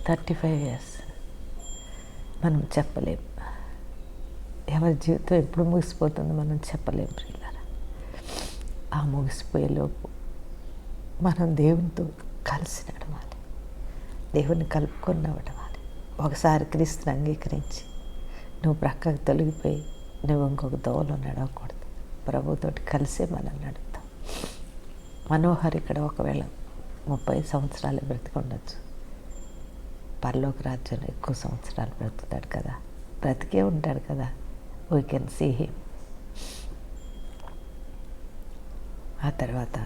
Speaker 1: థర్టీ 35 years మనం చెప్పలేం. ఎవరి జీవితం ఎప్పుడు ముగిసిపోతుందో మనం చెప్పలేం ప్రియులారా. ఆ ముగిసిపోయేలోపు మనం దేవునితో కలిసి నడవాలి, దేవుని కలుపుకొని నడవాలి. ఒకసారి క్రీస్తుని అంగీకరించి నువ్వు ప్రక్కకు తొలగిపోయి నువ్వు ఇంకొక దోవలో నడవకూడదు. ప్రభుతోటి కలిసే మనం నడుపుతాం. మనోహర్ ఇక్కడ ఒకవేళ 30 సంవత్సరాలు బ్రతికుండొచ్చు. పరలోక రాజ్యంలో ఎక్కువ సంవత్సరాలు బ్రతుకుతాడు కదా, బ్రతికే ఉంటాడు కదా. We can see him. ఆ తర్వాత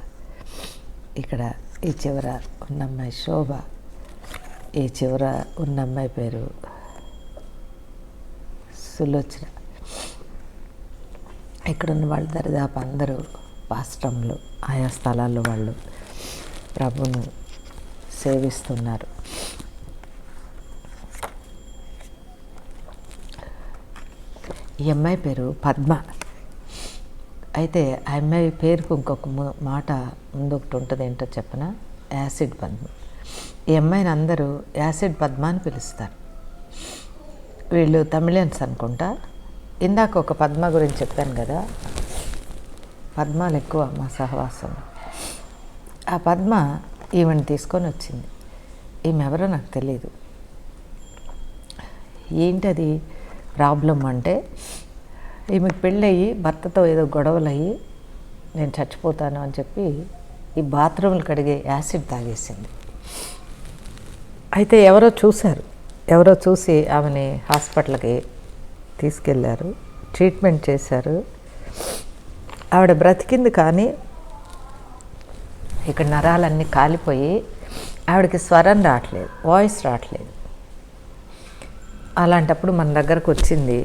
Speaker 1: ఇక్కడ ఈ చివర ఉన్న అమ్మాయి శోభ, ఈ చివర ఉన్న అమ్మాయి పేరు సులోచన. ఇక్కడున్న వాళ్ళు దరిదాపు అందరూ పాస్టర్లు, ఆయా స్థలాల్లో వాళ్ళు ప్రభువును సేవిస్తున్నారు. ఈ అమ్మాయి పేరు పద్మ. అయితే ఆ అమ్మాయి పేరుకు ఇంకొక మాట ముందు ఒకటి ఉంటుంది. ఏంటో చెప్పనా? యాసిడ్ పద్మ. ఈ అమ్మాయిని అందరూ యాసిడ్ పద్మ అని పిలుస్తారు. వీళ్ళు తమిళన్స్ అనుకుంటా. ఇందాక ఒక పద్మ గురించి చెప్పాను కదా, పద్మాలు ఎక్కువ మా సహవాసం. ఆ పద్మ ఈమెను తీసుకొని వచ్చింది. ఈమె ఎవరో నాకు తెలియదు. ఏంటది ప్రాబ్లం అంటే, ఈమెకు పెళ్ళయి భర్తతో ఏదో గొడవలు అయ్యి నేను చచ్చిపోతాను అని చెప్పి ఈ బాత్రూములు కడిగే యాసిడ్ తాగేసింది. అయితే ఎవరో చూసి ఆమెని హాస్పిటల్కి తీసుకెళ్ళారు, ట్రీట్మెంట్ చేశారు. ఆవిడ బ్రతికింది, కానీ ఇక్కడ నరాలన్నీ కాలిపోయి ఆవిడకి స్వరం రావట్లేదు, వాయిస్ రావట్లేదు. అలాంటప్పుడు మన దగ్గరకు వచ్చింది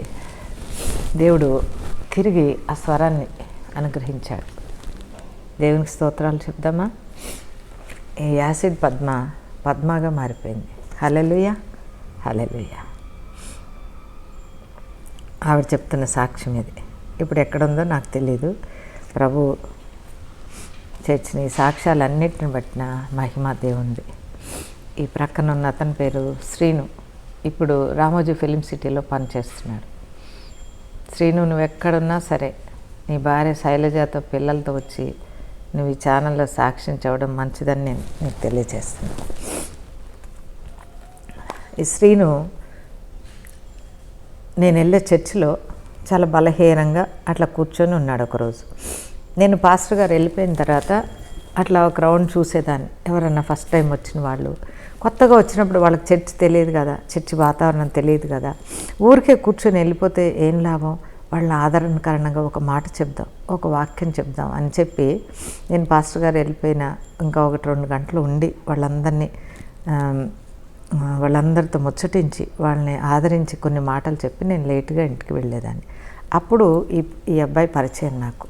Speaker 1: దేవుడు, తిరిగి ఆ స్వరాన్ని అనుగ్రహించాడు. దేవునికి స్తోత్రాలు చెప్దామా? ఈ యాసిడ్ పద్మగా మారిపోయింది. హల్లెలూయా, హల్లెలూయా. ఆవిడ చెప్తున్న సాక్ష్యం ఇది. ఇప్పుడు ఎక్కడుందో నాకు తెలీదు. ప్రభు చేర్చిన ఈ సాక్ష్యాలన్నిటిని బట్టిన మహిమ దేవుంది. ఈ ప్రక్కన ఉన్న అతని పేరు శ్రీను. ఇప్పుడు రామోజీ ఫిలిం సిటీలో పనిచేస్తున్నాడు. శ్రీను, నువ్వు ఎక్కడున్నా సరే నీ భార్య శైలజతో పిల్లలతో వచ్చి నువ్వు ఈ ఛానల్లో సాక్ష్యం చెప్పడం మంచిదని నేను నీకు తెలియజేస్తున్నాను. ఈ శ్రీను నేను వెళ్ళే చర్చిలో చాలా బలహీనంగా అట్లా కూర్చొని ఉన్నాడు ఒకరోజు. నేను పాస్టర్ గారు వెళ్ళిపోయిన తర్వాత అట్లా ఒక రౌండ్ చూసేదాన్ని. ఎవరన్నా ఫస్ట్ టైం వచ్చిన వాళ్ళు, కొత్తగా వచ్చినప్పుడు వాళ్ళకి చర్చి తెలియదు కదా, చర్చి వాతావరణం తెలియదు కదా, ఊరికే కూర్చొని వెళ్ళిపోతే ఏం లాభం, వాళ్ళని ఆదరణకరణంగా ఒక మాట చెప్దాం, ఒక వాక్యం చెప్దాం అని చెప్పి నేను పాస్టర్ గారు వెళ్ళిపోయిన ఇంకా 1-2 గంటలు ఉండి వాళ్ళందరితో ముచ్చటించి వాళ్ళని ఆదరించి కొన్ని మాటలు చెప్పి నేను లేటుగా ఇంటికి వెళ్ళేదాన్ని. అప్పుడు ఈ అబ్బాయి పరిచయం నాకు.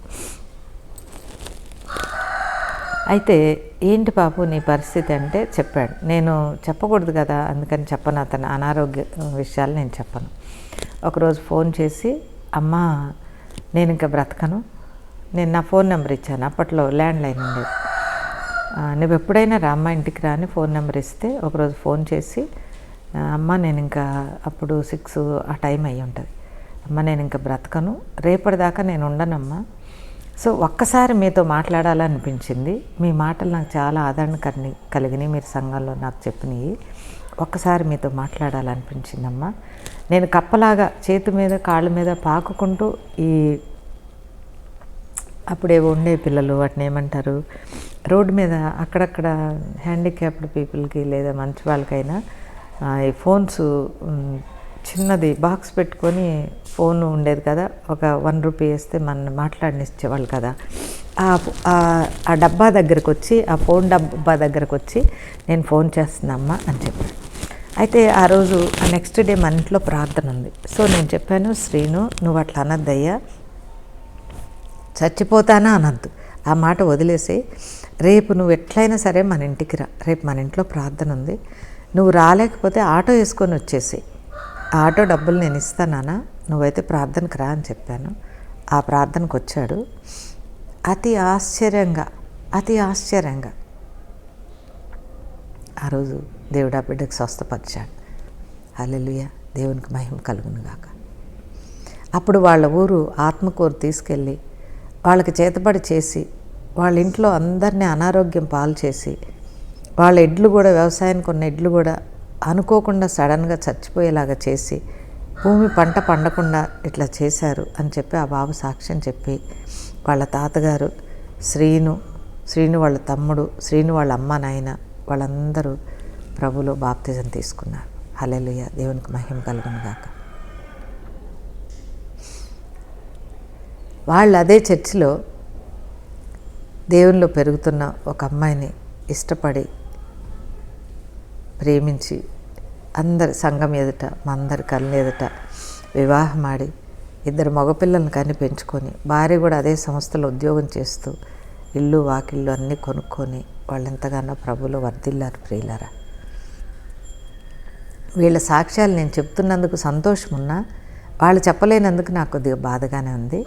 Speaker 1: అయితే ఏంటి బాబు నీ పరిస్థితి అంటే చెప్పాడు. నేను చెప్పకూడదు కదా, అందుకని చెప్పను, అతని అనారోగ్య విషయాలు నేను చెప్పను. ఒకరోజు ఫోన్ చేసి, అమ్మా నేను ఇంకా బ్రతకను, నేను నా ఫోన్ నెంబర్ ఇచ్చాను. అప్పట్లో ల్యాండ్లైన్ ఉండేది. నువ్వు ఎప్పుడైనా రా అమ్మ ఇంటికి రాని ఫోన్ నెంబర్ ఇస్తే ఒకరోజు ఫోన్ చేసి, అమ్మ నేను ఇంకా అప్పుడు 6 ఆ టైం అయ్యి ఉంటుంది, అమ్మ నేను ఇంకా బ్రతకను, రేపటిదాకా నేను ఉండనమ్మా, సో ఒక్కసారి మీతో మాట్లాడాలనిపించింది, మీ మాటలు నాకు చాలా ఆదరణ కలిగినాయి, మీరు సంఘంలో నాకు చెప్పినవి, ఒక్కసారి మీతో మాట్లాడాలనిపించిందమ్మా. నేను కప్పలాగా చేతి మీద కాళ్ళ మీద పాకుకుంటూ ఈ అప్పుడేవో ఉండే పిల్లలు వాటిని ఏమంటారు, రోడ్డు మీద అక్కడక్కడ హ్యాండిక్యాప్డ్ పీపుల్కి లేదా మంచి వాళ్ళకైనా ఈ ఫోన్స్ చిన్నది బాక్స్ పెట్టుకొని ఫోన్ ఉండేది కదా, ఒక 1 రూపీ వేస్తే మన మాట్లాడనిచ్చేవాళ్ళు కదా, ఆ డబ్బా దగ్గరకు వచ్చి, ఆ ఫోన్ డబ్బా దగ్గరకు వచ్చి నేను ఫోన్ చేస్తున్నామ్మా అని చెప్పాను. అయితే ఆ రోజు ఆ నెక్స్ట్ డే మన ఇంట్లో ప్రార్థన ఉంది. సో నేను చెప్పాను, శ్రీను నువ్వు అట్లా అనద్దయ్యా, చచ్చిపోతానా అనద్దు, ఆ మాట వదిలేసి రేపు నువ్వు ఎట్లయినా సరే మన ఇంటికి రా, రేపు మన ఇంట్లో ప్రార్థన ఉంది, నువ్వు రాలేకపోతే ఆటో వేసుకొని వచ్చేసి, ఆ ఆటో డబ్బులు నేను ఇస్తానా, నువ్వైతే ప్రార్థనకు రా అని చెప్పాను. ఆ ప్రార్థనకు వచ్చాడు. అతి ఆశ్చర్యంగా ఆ రోజు దేవుడు ఆ బిడ్డకు స్వస్థపరిచాడు. హల్లెలూయా, దేవునికి మహిమ కలుగును గాక. అప్పుడు వాళ్ళ ఊరు ఆత్మకూరు తీసుకెళ్ళి వాళ్ళకి చేతబడి చేసి, వాళ్ళ ఇంట్లో అందరినీ అనారోగ్యం పాలు చేసి, వాళ్ళ ఎడ్లు కూడా, వ్యవసాయానికి ఉన్న ఎడ్లు కూడా అనుకోకుండా సడన్గా చచ్చిపోయేలాగా చేసి, భూమి పంట పండకుండా ఇట్లా చేశారు అని చెప్పి ఆ బాబు సాక్ష్యం చెప్పి, వాళ్ళ తాతగారు శ్రీను వాళ్ళ తమ్ముడు, శ్రీను వాళ్ళ అమ్మ నాయన వాళ్ళందరూ ప్రభులో బాప్తిజం తీసుకున్నారు. హల్లెలూయా, దేవునికి మహిమ కలుగును గాక. వాళ్ళు అదే చర్చిలో దేవునిలో పెరుగుతున్న ఒక అమ్మాయిని ఇష్టపడి ప్రేమించి అందరి సంఘం ఎదుట, మా అందరి కళ్ళ ఎదుట వివాహమాడి 2 మగపిల్లలను కని పెంచుకొని, భార్య కూడా అదే సంస్థలో ఉద్యోగం చేస్తూ ఇల్లు వాకిళ్ళు అన్నీ కొనుక్కొని వాళ్ళు ఎంతగానో ప్రభులో వర్ధిల్లారు. ప్రియులారా, వీళ్ళ సాక్ష్యాలు నేను చెప్తున్నందుకు సంతోషం ఉన్నా, వాళ్ళు చెప్పలేనందుకు నాకు కొద్దిగా బాధగానే ఉంది.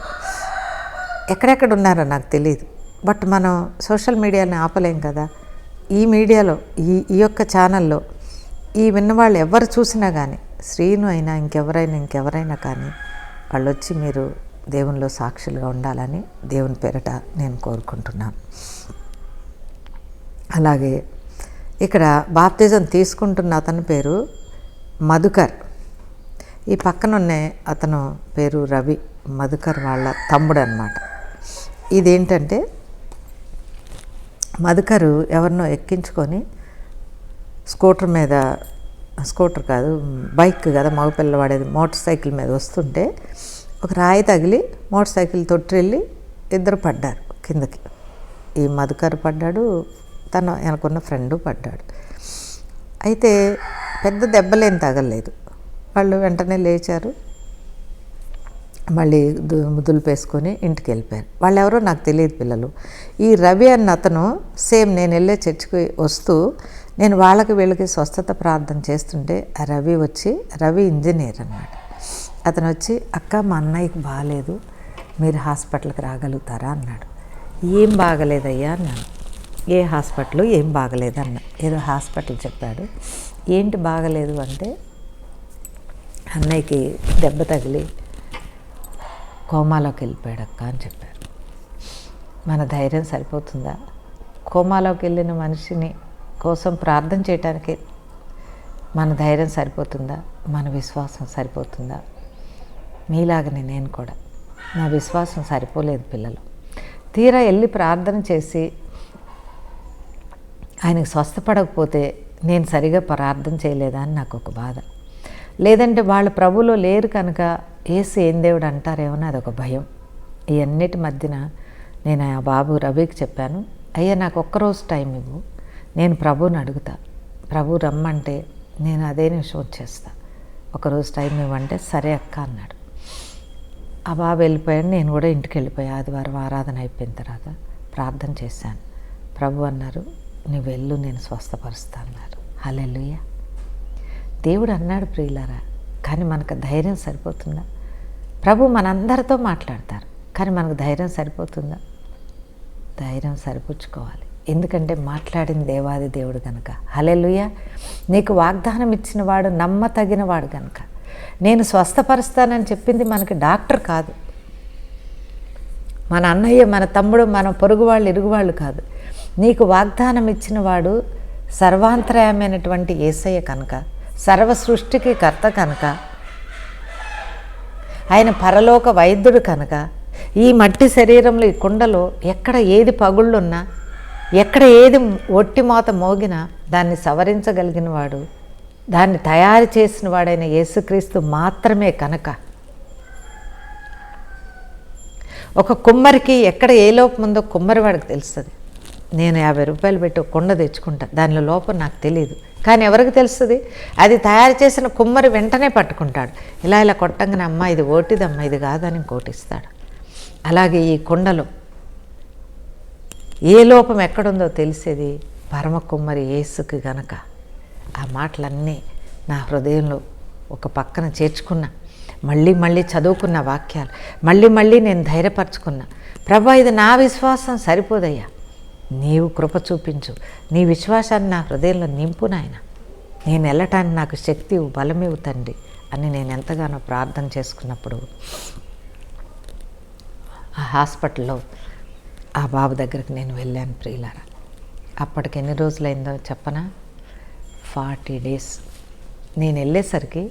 Speaker 1: ఎక్కడెక్కడ ఉన్నారో నాకు తెలియదు, బట్ మనం సోషల్ మీడియాని ఆపలేం కదా. ఈ మీడియాలో, ఈ యొక్క ఛానల్లో ఈ విన్నవాళ్ళు ఎవరు చూసినా కానీ, శ్రీను అయినా ఇంకెవరైనా కానీ వాళ్ళు వచ్చి మీరు దేవునిలో సాక్షులుగా ఉండాలని దేవుని పేరట నేను కోరుకుంటున్నాను. అలాగే ఇక్కడ బాప్తిజం తీసుకుంటున్న అతని పేరు మధుకర్, ఈ పక్కనున్నే అతను పేరు రవి, మధుకర్ వాళ్ళ తమ్ముడు అన్నమాట. ఇదేంటంటే మధుకరు ఎవరినో ఎక్కించుకొని స్కూటర్ కాదు, బైక్ కదా మగపిల్ల వాడేది, మోటార్ సైకిల్ మీద వస్తుంటే ఒక రాయి తగిలి మోటార్ సైకిల్ తొట్టిల్లి 2 పడ్డారు కిందకి. ఈ మధుకరు పడ్డాడు, తన వెనకున్న ఫ్రెండు పడ్డాడు. అయితే పెద్ద దెబ్బలేం తగలలేదు. వాళ్ళు వెంటనే లేచారు, మళ్ళీ దులిపేసుకొని ఇంటికి వెళ్ళిపోయారు. వాళ్ళు ఎవరో నాకు తెలియదు పిల్లలు. ఈ రవి అన్న అతను సేమ్ నేను వెళ్ళే చర్చికి వస్తూ నేను వీళ్ళకి స్వస్థత ప్రార్థన చేస్తుంటే ఆ రవి ఇంజనీర్ అన్నమాట. అతను వచ్చి, అక్క మా అన్నయ్యకి బాగాలేదు, మీరు హాస్పిటల్కి రాగలుగుతారా అన్నాడు. ఏం బాగలేదయ్యా అన్నాను. ఏ హాస్పిటల్, ఏం బాగలేదు అన్న. ఏదో హాస్పిటల్ చెప్పాడు. ఏంటి బాగలేదు అంటే, అన్నయ్యకి దెబ్బ తగిలి కోమాలోకి వెళ్ళిపోయాడక్క అని చెప్పారు. మన ధైర్యం సరిపోతుందా? కోమాలోకి వెళ్ళిన మనిషిని కోసం ప్రార్థన చేయటానికి మన ధైర్యం సరిపోతుందా? మన విశ్వాసం సరిపోతుందా? మీలాగనే నేను కూడా, నా విశ్వాసం సరిపోలేదు పిల్లలు. తీరా వెళ్ళి ప్రార్థన చేసి ఆయనకు స్వస్థపడకపోతే నేను సరిగా ప్రార్థన చేయలేదా అని నాకు ఒక బాధ. లేదంటే వాళ్ళు ప్రభులో లేరు కనుక యేసు ఏం దేవుడు అంటారేమో అదొక భయం. ఈ అన్నిటి మధ్యన నేను ఆ బాబు రవికి చెప్పాను, అయ్యా నాకు ఒక్కరోజు టైం ఇవ్వు, నేను ప్రభువుని అడుగుతా, ప్రభు రమ్మంటే నేను అదే నిమిషం వచ్చేస్తా, ఒకరోజు టైం ఇవ్వంటే సరే అక్క అన్నాడు. ఆ బాబు వెళ్ళిపోయాడు, నేను కూడా ఇంటికి వెళ్ళిపోయా. ఆదివారం ఆరాధన అయిపోయిన తర్వాత ప్రార్థన చేశాను. ప్రభు అన్నారు, నువ్వు వెళ్ళు, నేను స్వస్థపరుస్తా అన్నారు. హల్లెలూయా. దేవుడు అన్నాడు ప్రియులారా, కానీ మనకు ధైర్యం సరిపోతుందా? ప్రభు మనందరితో మాట్లాడతారు. కానీ మనకు ధైర్యం సరిపోతుందా? ధైర్యం సరిపుచ్చుకోవాలి. ఎందుకంటే మాట్లాడిన దేవాది దేవుడు కనుక. హల్లెలూయా. నీకు వాగ్దానం ఇచ్చిన వాడు నమ్మతగిన వాడు కనుక. నేను స్వస్థపరుస్తానని చెప్పింది మనకి డాక్టర్ కాదు, మన అన్నయ్య, మన తమ్ముడు, మన పొరుగు వాళ్ళు, ఇరుగు వాళ్ళు కాదు. నీకు వాగ్దానం ఇచ్చిన వాడు సర్వాంతరాయమైనటువంటి యేసయ్య కనుక, సర్వ సృష్టికి కర్త కనుక, ఆయన పరలోక వైద్యుడు కనుక, ఈ మట్టి శరీరంలో, ఈ కుండలో ఎక్కడ ఏది పగుళ్ళున్నా, ఎక్కడ ఏది ఒట్టి మోత మోగినా దాన్ని సవరించగలిగిన వాడు, దాన్ని తయారు చేసిన వాడైన యేసుక్రీస్తు మాత్రమే కనుక, ఒక కుమ్మరికి ఎక్కడ ఏ లోపం ఉందో కుమ్మరివాడికి తెలుస్తుంది. నేను 50 రూపాయలు పెట్టి ఒక కుండ తెచ్చుకుంటా, దానిలో లోపం నాకు తెలియదు, కానీ ఎవరికి తెలుస్తుంది? అది తయారు చేసిన కుమ్మరి వెంటనే పట్టుకుంటాడు. ఇలా ఇలా కొట్టంగానే అమ్మ ఇది ఓటిదమ్మా, ఇది కాదని కోటిస్తాడు. అలాగే ఈ కుండలో ఏ లోపం ఎక్కడుందో తెలిసేది పరమ కుమ్మరి యేసుకి గనక. ఆ మాటలన్నీ నా హృదయంలో ఒక పక్కన చేర్చుకున్నా, మళ్ళీ మళ్ళీ చదువుకున్న వాక్యాలు, మళ్ళీ మళ్ళీ నేను ధైర్యపరచుకున్నా. ప్రభా, ఇది నా విశ్వాసం సరిపోదయ్యా, నీవు కృప చూపించు, నీ విశ్వాసాన్ని నా హృదయంలో నింపు నాయన, నేను వెళ్ళటానికి నాకు శక్తి బలమివు తండ్రి అని నేను ఎంతగానో ప్రార్థన చేసుకున్నప్పుడు ఆ హాస్పిటల్లో ఆ బాబు దగ్గరికి నేను వెళ్ళాను ప్రియులారా. అప్పటికి ఎన్ని రోజులైందో చెప్పనా? 40 days. నేను వెళ్ళేసరికి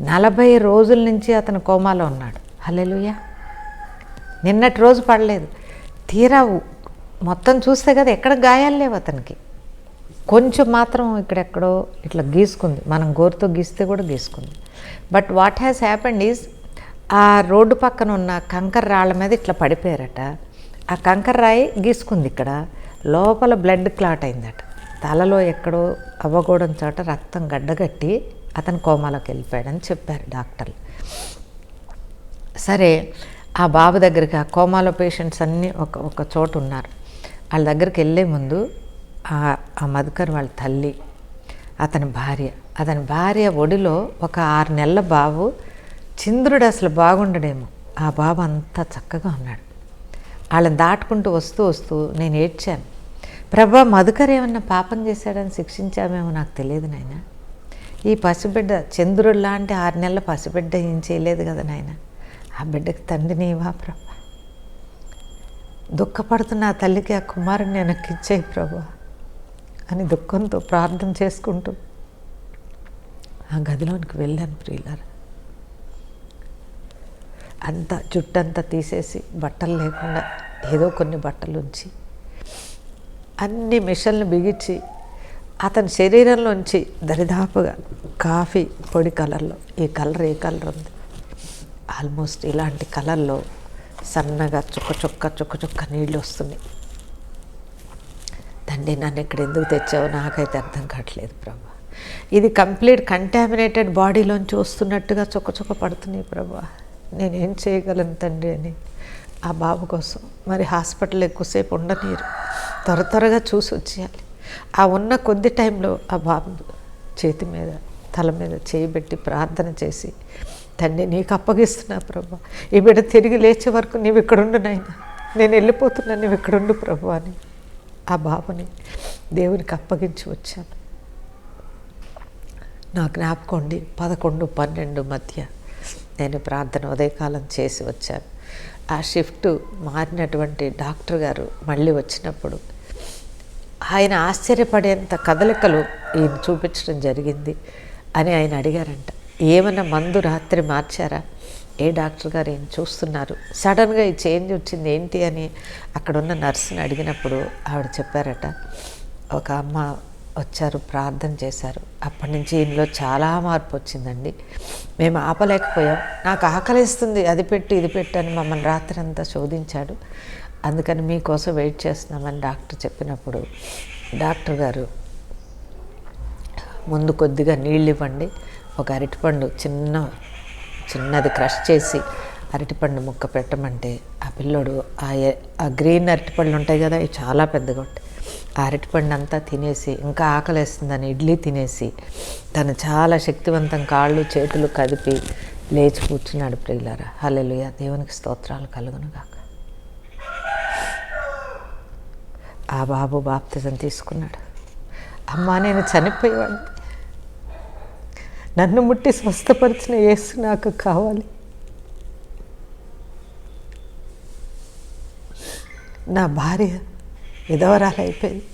Speaker 1: 40 రోజుల నుంచి అతను కోమాలో ఉన్నాడు. హల్లెలూయా. నిన్నటి రోజు పడలేదు. తీరా మొత్తం చూస్తే కదా ఎక్కడ గాయాలు లేవు అతనికి. కొంచెం మాత్రం ఇక్కడెక్కడో ఇట్లా గీసుకుంది, మనం గోరుతో గీస్తే కూడా గీసుకుంది. But what has happened is, ఆ రోడ్డు పక్కన ఉన్న కంకర రాళ్ళ మీద ఇట్లా పడిపోయారట. ఆ కంకర రాయి గీసుకుంది ఇక్కడ, లోపల బ్లడ్ క్లాట్ అయిందట. తలలో ఎక్కడో అవ్వకూడని చోట రక్తం గడ్డగట్టి అతను కోమాలోకి వెళ్ళిపోయాడని చెప్పారు డాక్టర్లు. సరే, ఆ బాబు దగ్గరికి, ఆ కోమాలో పేషెంట్స్ అన్నీ ఒక చోటు ఉన్నారు. వాళ్ళ దగ్గరికి వెళ్ళే ముందు ఆ మధుకర్ వాళ్ళ తల్లి, అతని భార్య ఒడిలో ఒక 6 నెలల బాబు, చంద్రుడు అసలు బాగుండడేమో, ఆ బాబు అంతా చక్కగా ఉన్నాడు. వాళ్ళని దాటుకుంటూ వస్తూ నేను ఏడ్చాను. ప్రభా, మధుకర్ ఏమన్నా పాపం చేశాడని శిక్షించామేమో నాకు తెలియదు నాయన. ఈ పసిబిడ్డ, చంద్రుడు లాంటి 6 నెలల పసిబిడ్డ ఏం చేయలేదు కదా నాయన. ఆ బిడ్డకి తండ్రి నీవా ప్రభా. దుఃఖపడుతున్న ఆ తల్లికి ఆ కుమారుని వెనక్కి ఇచ్చేయి ప్రభా అని దుఃఖంతో ప్రార్థన చేసుకుంటూ ఆ గదిలోనికి వెళ్ళాను ప్రియులారా. అంతా జుట్టంతా తీసేసి, బట్టలు లేకుండా ఏదో కొన్ని బట్టలు ఉంచి, అన్ని మిషన్లు బిగించి, అతని శరీరంలోంచి దరిదాపుగా కాఫీ పొడి కలర్లో, ఈ కలర్ ఏ కలర్ ఉంది, ఆల్మోస్ట్ ఇలాంటి కలర్లో సన్నగా చుక్క చుక్క నీళ్ళు వస్తున్నాయి. తండ్రి, నన్ను ఇక్కడ ఎందుకు తెచ్చావో నాకైతే అర్థం కావట్లేదు ప్రభా. ఇది కంప్లీట్ కంటామినేటెడ్ బాడీలోంచి వస్తున్నట్టుగా చుక్క పడుతున్నాయి ప్రభా. నేనేం చేయగలను తండ్రి అని ఆ బాబు కోసం. మరి హాస్పిటల్ ఎక్కువసేపు ఉండనీరు, త్వరగా చూసి వచ్చేయాలి. ఆ ఉన్న కొద్ది టైంలో ఆ బాబు చేతి మీద, తల మీద చేయబెట్టి ప్రార్థన చేసి, తండ్రి నీకు అప్పగిస్తున్నా ప్రభా, ఈ బిడ్డ తిరిగి లేచే వరకు నీవు ఇక్కడుండు నాయన, నేను వెళ్ళిపోతున్నా, నువ్వు ఇక్కడుండు ప్రభు అని ఆ బాబుని దేవునికి అప్పగించి వచ్చాను. నా జ్ఞాపకండి 11-12 మధ్య నేను ప్రార్థన ఉదయకాలం చేసి వచ్చాను. ఆ షిఫ్ట్ మారినటువంటి డాక్టర్ గారు మళ్ళీ వచ్చినప్పుడు ఆయన ఆశ్చర్యపడేంత కదలికలు ఈయన చూపించడం జరిగింది అని ఆయన అడిగారంట. ఏమన్నా మందు రాత్రి మార్చారా? ఏ డాక్టర్ గారు ఏం చూస్తున్నారు, సడన్గా ఈ చేంజ్ వచ్చింది ఏంటి అని అక్కడున్న నర్సుని అడిగినప్పుడు ఆవిడ చెప్పారట, ఒక అమ్మ వచ్చారు, ప్రార్థన చేశారు, అప్పటి నుంచి ఈయనలో చాలా మార్పు వచ్చిందండి, మేము ఆపలేకపోయాం, నాకు ఆకలిస్తుంది, అది పెట్టు ఇది పెట్టు అని మమ్మల్ని రాత్రి అంతా శోధించాడు, అందుకని మీకోసం వెయిట్ చేస్తున్నామని డాక్టర్ చెప్పినప్పుడు డాక్టర్ గారు ముందు కొద్దిగా నీళ్ళు ఇవ్వండి, ఒక అరటిపండు చిన్నది క్రష్ చేసి అరటిపండు ముక్క పెట్టమంటే ఆ పిల్లోడు ఆ గ్రీన్ అరటిపళ్ళు ఉంటాయి కదా, అవి చాలా పెద్దగా ఉంటాయి, ఆ అరటిపండు అంతా తినేసి ఇంకా ఆకలేస్తుందని ఇడ్లీ తినేసి తను చాలా శక్తివంతం కాళ్ళు చేతులు కదిపి లేచి కూర్చున్నాడు ప్రియులారా. హల్లెలూయా, దేవునికి స్తోత్రాలు కలుగును గాక.
Speaker 2: ఆ బాబు బాప్తిజం తీసుకున్నాడు. అమ్మా, నేను చనిపోయేవాడిని, నన్ను ముట్టి స్వస్థపరిచిన యేసు నాకు కావాలి. నా భార్య విధవరాలు అయిపోయింది,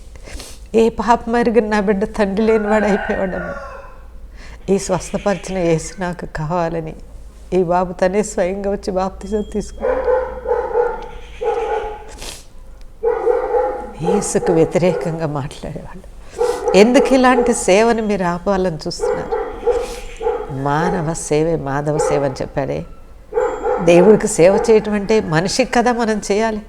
Speaker 2: ఏ పాపం ఎరిగిన నా బిడ్డ తండ్రి లేనివాడు అయిపోయాడమ్మా. ఈ స్వస్థపరిచిన యేసు నాకు కావాలని ఈ బాబు తనే స్వయంగా వచ్చి బాప్తిజం తీసుకున్నాడు. యేసుకు వ్యతిరేకంగా మాట్లాడేవాళ్ళు. ఎందుకు ఇలాంటి సేవని మీరు ఆపాలని చూస్తున్నారు? మానవ సేవే మాధవ సేవ అని చెప్పాడే. దేవుడికి సేవ చేయటం అంటే మనిషికి కదా మనం చేయాలి,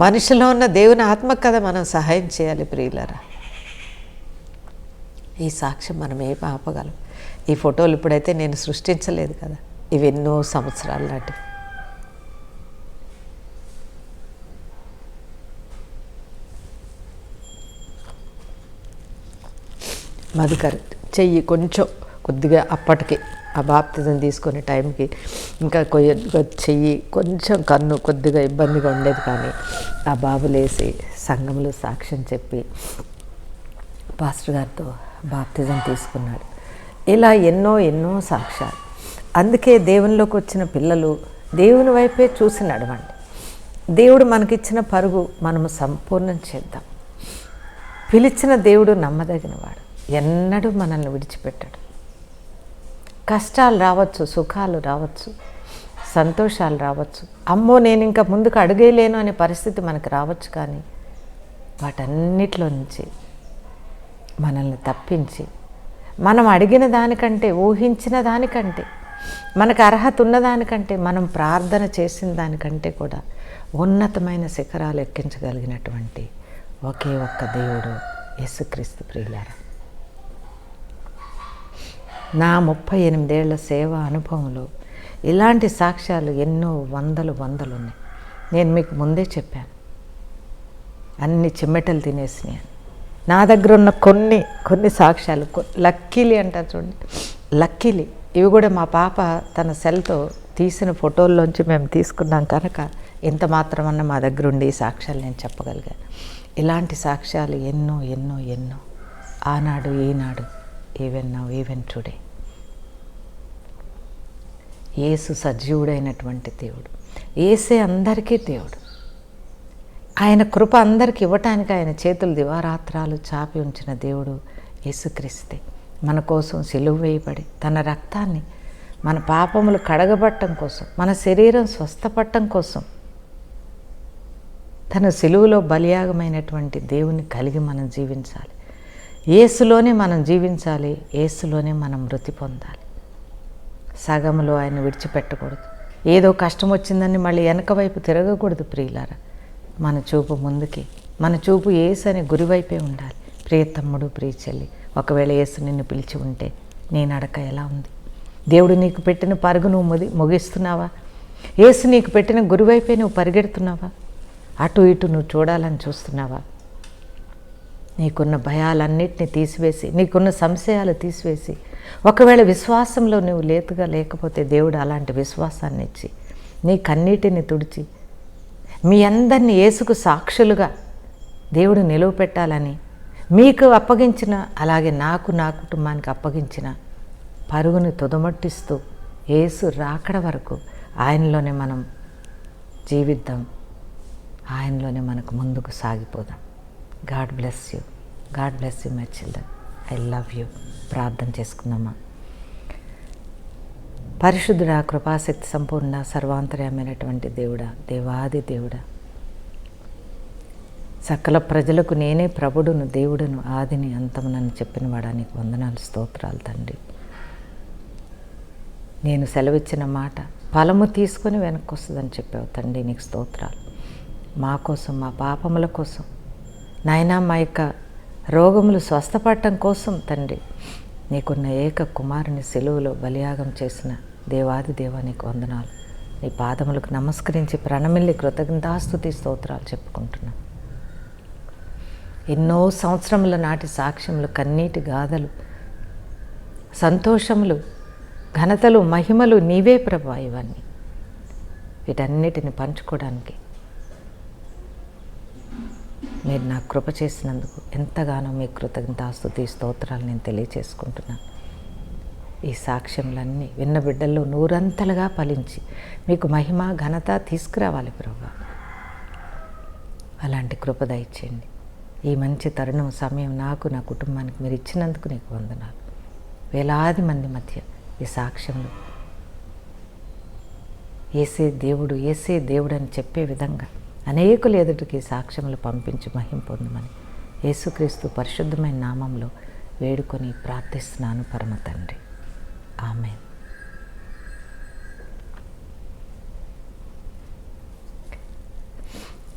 Speaker 2: మనిషిలో ఉన్న దేవుని ఆత్మకు కదా మనం సహాయం చేయాలి. ప్రియులారా, ఈ సాక్ష్యం మనం ఏం ఆపగలం? ఈ ఫోటోలు ఇప్పుడైతే నేను సృష్టించలేదు కదా, ఇవి ఎన్నో సంవత్సరాల నాటివి. మధుకర్ చెయ్యి కొంచెం కొద్దిగా అప్పటికి ఆ బాప్తిజం తీసుకునే టైంకి ఇంకా చెయ్యి కొంచెం కన్ను కొద్దిగా ఇబ్బందిగా ఉండేది, కానీ ఆ బాబు లేసి సంఘంలో సాక్ష్యం చెప్పి పాస్టర్ గారితో బాప్తిజం తీసుకున్నాడు. ఇలా ఎన్నో ఎన్నో సాక్ష్యాలు. అందుకే దేవునిలోకి వచ్చిన పిల్లలు దేవుని వైపే చూసి నడవండి. దేవుడు మనకిచ్చిన పరుగు మనము సంపూర్ణం చేద్దాం. పిలిచిన దేవుడు నమ్మదగినవాడు, ఎన్నడూ మనల్ని విడిచిపెట్టాడు. కష్టాలు రావచ్చు, సుఖాలు రావచ్చు, సంతోషాలు రావచ్చు, అమ్మో నేను ఇంకా ముందుకు అడుగేయలేను అనే పరిస్థితి మనకు రావచ్చు, కానీ వాటన్నిటిలో నుంచి మనల్ని తప్పించి మనం అడిగిన దానికంటే, ఊహించిన దానికంటే, మనకు అర్హత ఉన్నదానికంటే, మనం ప్రార్థన చేసిన దానికంటే కూడా ఉన్నతమైన శిఖరాలు ఎక్కించగలిగినటువంటి ఒకే ఒక్క దేవుడు యేసుక్రీస్తు. ప్రియులారా, నా 38 ఏళ్ల సేవా అనుభవంలో ఇలాంటి సాక్ష్యాలు ఎన్నో వందలు ఉన్నాయి. నేను మీకు ముందే చెప్పాను, అన్ని చిమ్మెటలు తినేసినాయి. నా దగ్గర ఉన్న కొన్ని సాక్ష్యాలు, లక్కీలి అంటారు చూడండి, లక్కీలి, ఇవి కూడా మా పాప తన సెల్తో తీసిన ఫోటోల్లోంచి మేము తీసుకున్నాం కనుక ఎంత మాత్రమన్నా మా దగ్గర ఉండి ఈ సాక్ష్యాలు నేను చెప్పగలిగాను. ఇలాంటి సాక్ష్యాలు ఎన్నో ఎన్నో ఎన్నో, ఆనాడు ఈనాడు, ఈవెన్ నౌ, ఈవెన్ టుడే. యేసు సజీవుడైనటువంటి దేవుడు, యేసే అందరికీ దేవుడు. ఆయన కృప అందరికి ఇవ్వటానికి ఆయన చేతులు దివారాత్రాలు చాపి ఉంచిన దేవుడు యేసుక్రీస్తే. మన కోసం సిలువ వేయబడి తన రక్తాన్ని మన పాపములు కడగబట్టం కోసం, మన శరీరం స్వస్థపడటం కోసం తన సిలువలో బలియాగమైనటువంటి దేవుని కలిగి మనం జీవించాలి. యేసులోనే మనం జీవించాలి, యేసులోనే మనం మృతి పొందాలి. సగంలో ఆయన విడిచిపెట్టకూడదు. ఏదో కష్టం వచ్చిందని మళ్ళీ వెనక వైపు తిరగకూడదు. ప్రియులారా, మన చూపు ముందుకి, మన చూపు యేసు అనే గురివైపే ఉండాలి. ప్రియ తమ్ముడు, ప్రియ చెల్లి, ఒకవేళ యేసు నిన్ను పిలిచి ఉంటే నీ నడక ఎలా ఉంది? దేవుడు నీకు పెట్టిన పరుగు నువ్వు ముగిస్తున్నావా? యేసు నీకు పెట్టిన గురివైపే నువ్వు పరిగెడుతున్నావా? అటు ఇటు నువ్వు చూడాలని చూస్తున్నావా? నీకున్న భయాలన్నిటిని తీసివేసి, నీకున్న సంశయాలు తీసివేసి, ఒకవేళ విశ్వాసంలో నువ్వు లేతుగా లేకపోతే దేవుడు అలాంటి విశ్వాసాన్ని ఇచ్చి నీ కన్నీటిని తుడిచి మీ అందరినీ యేసుకు సాక్షులుగా దేవుడు నిలువపెట్టాలని మీకు అప్పగించిన, అలాగే నాకు, నా కుటుంబానికి అప్పగించిన పరుగుని తుదమట్టిస్తూ యేసు రాకడ వరకు ఆయనలోనే మనం జీవిద్దాం, ఆయనలోనే మనకు ముందుకు సాగిపోదాం. God bless you, God bless you my children, I love you. ప్రార్థన చేసుకుందామా. పరిశుద్ధుడా, కృపాశక్తి సంపూర్ణ, సర్వాంతర్యమైనటువంటి దేవుడా, దేవాది దేవుడా, సకల ప్రజలకు నేనే ప్రభుడును, దేవుడును, ఆదిని అంతమునని చెప్పిన వాడా, నీకు వందనాలు, స్తోత్రాలు తండ్రి. నేను సెలవిచ్చిన మాట ఫలము తీసుకొని వెనక్కి వస్తుందని చెప్పావు తండ్రి, నీకు స్తోత్రాలు. మా కోసం, మా పాపముల కోసం నాయనా, మా యొక్క రోగములు స్వస్థపడటం కోసం తండ్రి, నీకున్న ఏక కుమారుని సెలువులో బలియాగం చేసిన దేవాది దేవా, నీకు వందనాలు. నీ పాదములకు నమస్కరించి ప్రణమిల్లి కృతజ్ఞతాస్తుతి స్తోత్రాలు చెప్పుకుంటున్నాను. ఎన్నో సంవత్సరముల నాటి సాక్ష్యములు, కన్నీటి గాథలు, సంతోషములు, ఘనతలు, మహిమలు నీవే ప్రభువా. ఇవన్నీ వీటన్నిటిని పంచుకోవడానికి
Speaker 1: మీరు నాకు కృప చేసినందుకు ఎంతగానో మీ కృతజ్ఞతాస్తుతి స్తోత్రాలు నేను తెలియచేసుకుంటున్నాను. ఈ సాక్ష్యములన్నీ విన్న బిడ్డల్లో నూరంతలుగా ఫలించి మీకు మహిమ ఘనత తీసుకురావాలి ప్రభువా. అలాంటి కృప దయచేయండి. ఈ మంచి తరుణం సమయం నాకు నా కుటుంబానికి మీరు ఇచ్చినందుకు నీకు వందనాలు. వేలాది మంది మధ్య ఈ సాక్ష్యంలో ఏసే దేవుడు అని చెప్పే విధంగా అనేకుల ఎదుటికి సాక్ష్యములు పంపించి మహిమ పొందమని యేసుక్రీస్తు పరిశుద్ధమైన నామంలో వేడుకొని ప్రార్థిస్తున్నాను పరమ తండ్రి. ఆమేన్.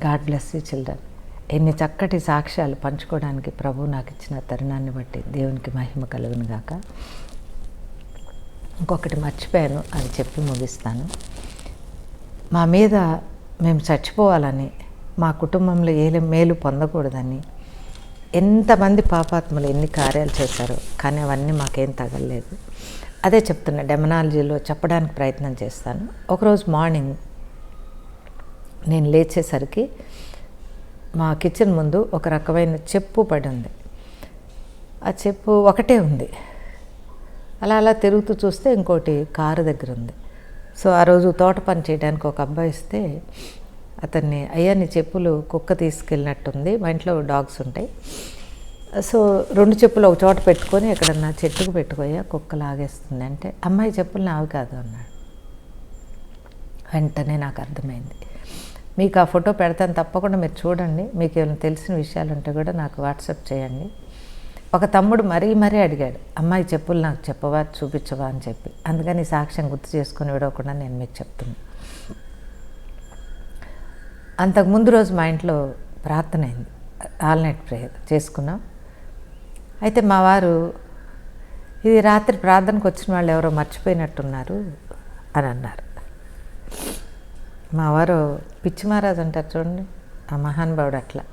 Speaker 1: God bless you children. ఎన్ని చక్కటి సాక్ష్యాలు పంచుకోవడానికి ప్రభువు నాకు ఇచ్చిన తరుణాన్ని బట్టి దేవునికి మహిమ కలుగును గాక. ఇంకొకటి మర్చిపోయాను, అది చెప్పి ముగిస్తాను. మా మీద మేము చచ్చిపోవాలని, మా కుటుంబంలో ఏ మేలు పొందకూడదని ఎంతమంది పాపాత్ములు ఎన్ని కార్యాలు చేశారో, కానీ అవన్నీ మాకేం తగలలేదు. అదే చెప్తున్నా, డెమనాలజీలో చెప్పడానికి ప్రయత్నం చేస్తాను. ఒకరోజు మార్నింగ్ నేను లేచేసరికి మా కిచెన్ ముందు ఒక రకమైన చెప్పు పడి ఉంది. ఆ చెప్పు ఒకటే ఉంది. అలా తిరుగుతూ చూస్తే ఇంకోటి కారు దగ్గర ఉంది. సో ఆ రోజు తోట పని చేయడానికి ఒక అబ్బాయి ఇస్తే అతన్ని, అయ్యా నీ చెప్పులు కుక్క తీసుకెళ్ళినట్టుంది, మా ఇంట్లో డాగ్స్ ఉంటాయి, సో 2 చెప్పులు ఒక చోట పెట్టుకొని ఎక్కడన్నా చెట్టుకు పెట్టుకోయా, కుక్క లాగేస్తుంది అంటే, అమ్మాయి చెప్పులు నావి కాదు అన్నాడు. వెంటనే నాకు అర్థమైంది. మీకు ఆ ఫోటో పెడతాను, తప్పకుండా మీరు చూడండి. మీకు ఏమైనా తెలిసిన విషయాలు ఉంటే కూడా నాకు వాట్సాప్ చేయండి. ఒక తమ్ముడు మరీ అడిగాడు, అమ్మాయి చెప్పులు నాకు చెప్పవా, చూపించవా అని చెప్పి. అందుకని సాక్ష్యం గుర్తు చేసుకుని విడవకుండా నేను మీకు చెప్తున్నాను. అంతకుముందు రోజు మా ఇంట్లో ప్రార్థన అయింది, ఆల్ నైట్ ప్రేయర్ చేసుకున్నాం. అయితే మా వారు, ఇది రాత్రి ప్రార్థనకు వచ్చిన వాళ్ళు ఎవరో మర్చిపోయినట్టున్నారు అని అన్నారు. మా వారు పిచ్చి మహారాజు అంటారు చూడండి, ఆ మహానుభావుడు అట్లా.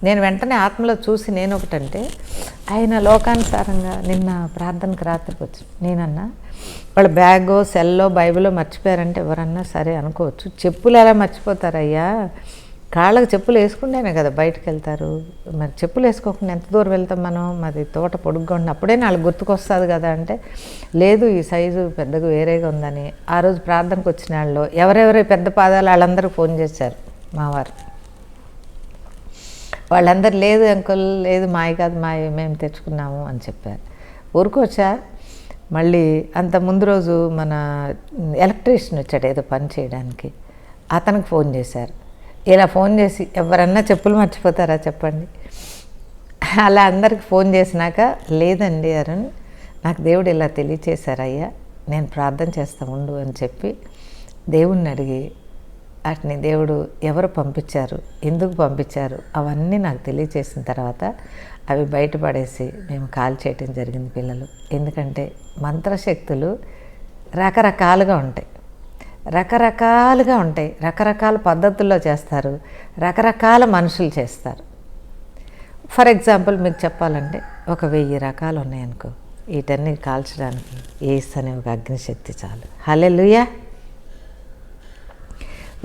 Speaker 1: నేను వెంటనే ఆత్మలో చూసి నేను ఒకటంటే, ఆయన లోకానుసారంగా నిన్న ప్రార్థనకు రాత్రికి వచ్చి నేనన్నా, వాళ్ళ బ్యాగో సెల్లో బైబిలో మర్చిపోయారంటే ఎవరన్నా సరే అనుకోవచ్చు, చెప్పులు ఎలా మర్చిపోతారయ్యా, కాళ్ళకు చెప్పులు వేసుకుంటేనే కదా బయటకు వెళ్తారు, మరి చెప్పులు వేసుకోకుండా ఎంత దూరం వెళ్తాం మనం, మాది తోట పొడుగ్గా ఉండి అప్పుడే నాలుగు గుర్తుకొస్తుంది కదా అంటే, లేదు ఈ సైజు పెద్దగా వేరేగా ఉందని. ఆ రోజు ప్రార్థనకు వచ్చిన వాళ్ళు ఎవరెవరి పెద్ద పాదాలు వాళ్ళందరూ ఫోన్ చేశారు మా వారు. వాళ్ళందరూ లేదు అంకుల్, లేదు మాయ కాదు, మేము తెచ్చుకున్నాము అని చెప్పారు. ఊరుకోవచ్చా. మళ్ళీ అంత ముందు రోజు మన ఎలక్ట్రీషియన్ వచ్చాడు ఏదో పని చేయడానికి, అతనికి ఫోన్ చేశారు. ఇలా ఫోన్ చేసి ఎవరన్నా చెప్పులు మర్చిపోతారా చెప్పండి. అలా అందరికి ఫోన్ చేసినాక, లేదండి అరుణ్, నాకు దేవుడు ఇలా తెలియచేశారయ్యా, నేను ప్రార్థన చేస్తా ఉండు అని చెప్పి దేవుణ్ణి అడిగి, వాటిని దేవుడు ఎవరు పంపించారు, ఎందుకు పంపించారు అవన్నీ నాకు తెలియచేసిన తర్వాత అవి బయటపడేసి మేము కాల్ చేయటం జరిగింది పిల్లలు. ఎందుకంటే మంత్రశక్తులు రకరకాలుగా ఉంటాయి, రకరకాల పద్ధతుల్లో చేస్తారు, రకరకాల మనుషులు చేస్తారు. ఫర్ ఎగ్జాంపుల్ మీకు చెప్పాలంటే 1000 రకాలు ఉన్నాయనుకో, వీటన్ని కాల్చడానికి ఏసు అనే ఒక అగ్నిశక్తి చాలు. హల్లెలూయా.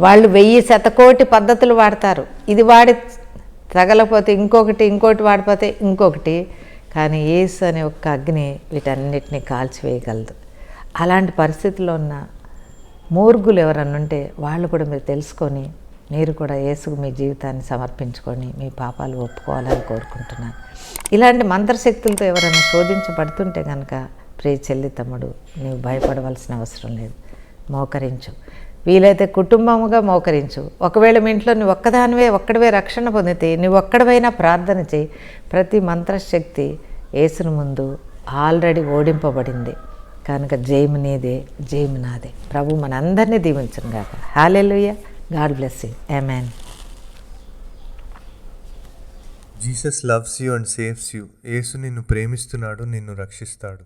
Speaker 1: వాళ్ళు 1000 శతకోటి పద్ధతులు వాడతారు, ఇది వాడి తగలపోతే ఇంకోటి వాడిపోతే ఇంకొకటి, కానీ ఏసు అనే ఒక అగ్ని వీటన్నిటిని కాల్చివేయగలదు. అలాంటి పరిస్థితుల్లో ఉన్న మూర్ఖులు ఎవరన్నా ఉంటే వాళ్ళు కూడా మీరు తెలుసుకొని, మీరు కూడా యేసుకు మీ జీవితాన్ని సమర్పించుకొని మీ పాపాలు ఒప్పుకోవాలని కోరుకుంటున్నాను. ఇలాంటి మంత్రశక్తులతో ఎవరైనా శోధించబడుతుంటే కనుక, ప్రియ చెల్లి తమ్ముడు, నీవు భయపడవలసిన అవసరం లేదు. మోకరించు, వీలైతే కుటుంబముగా మోకరించు. ఒకవేళ మీ ఇంట్లో నువ్వు ఒక్కడివే రక్షణ పొందితే, నువ్వు ఒక్కడివైనా ప్రార్థన చేయి. ప్రతి మంత్రశక్తి యేసుని ముందు ఆల్రెడీ ఓడింపబడింది కనుక జయము నీదే, జయము నాదే. ప్రభు మనందరినీ దీవించును గాక. హల్లెలూయా. God bless you. ఆమేన్.
Speaker 3: Jesus loves you and saves you. Yesu నిన్ను ప్రేమిస్తున్నాడు, నిన్ను రక్షిస్తాడు.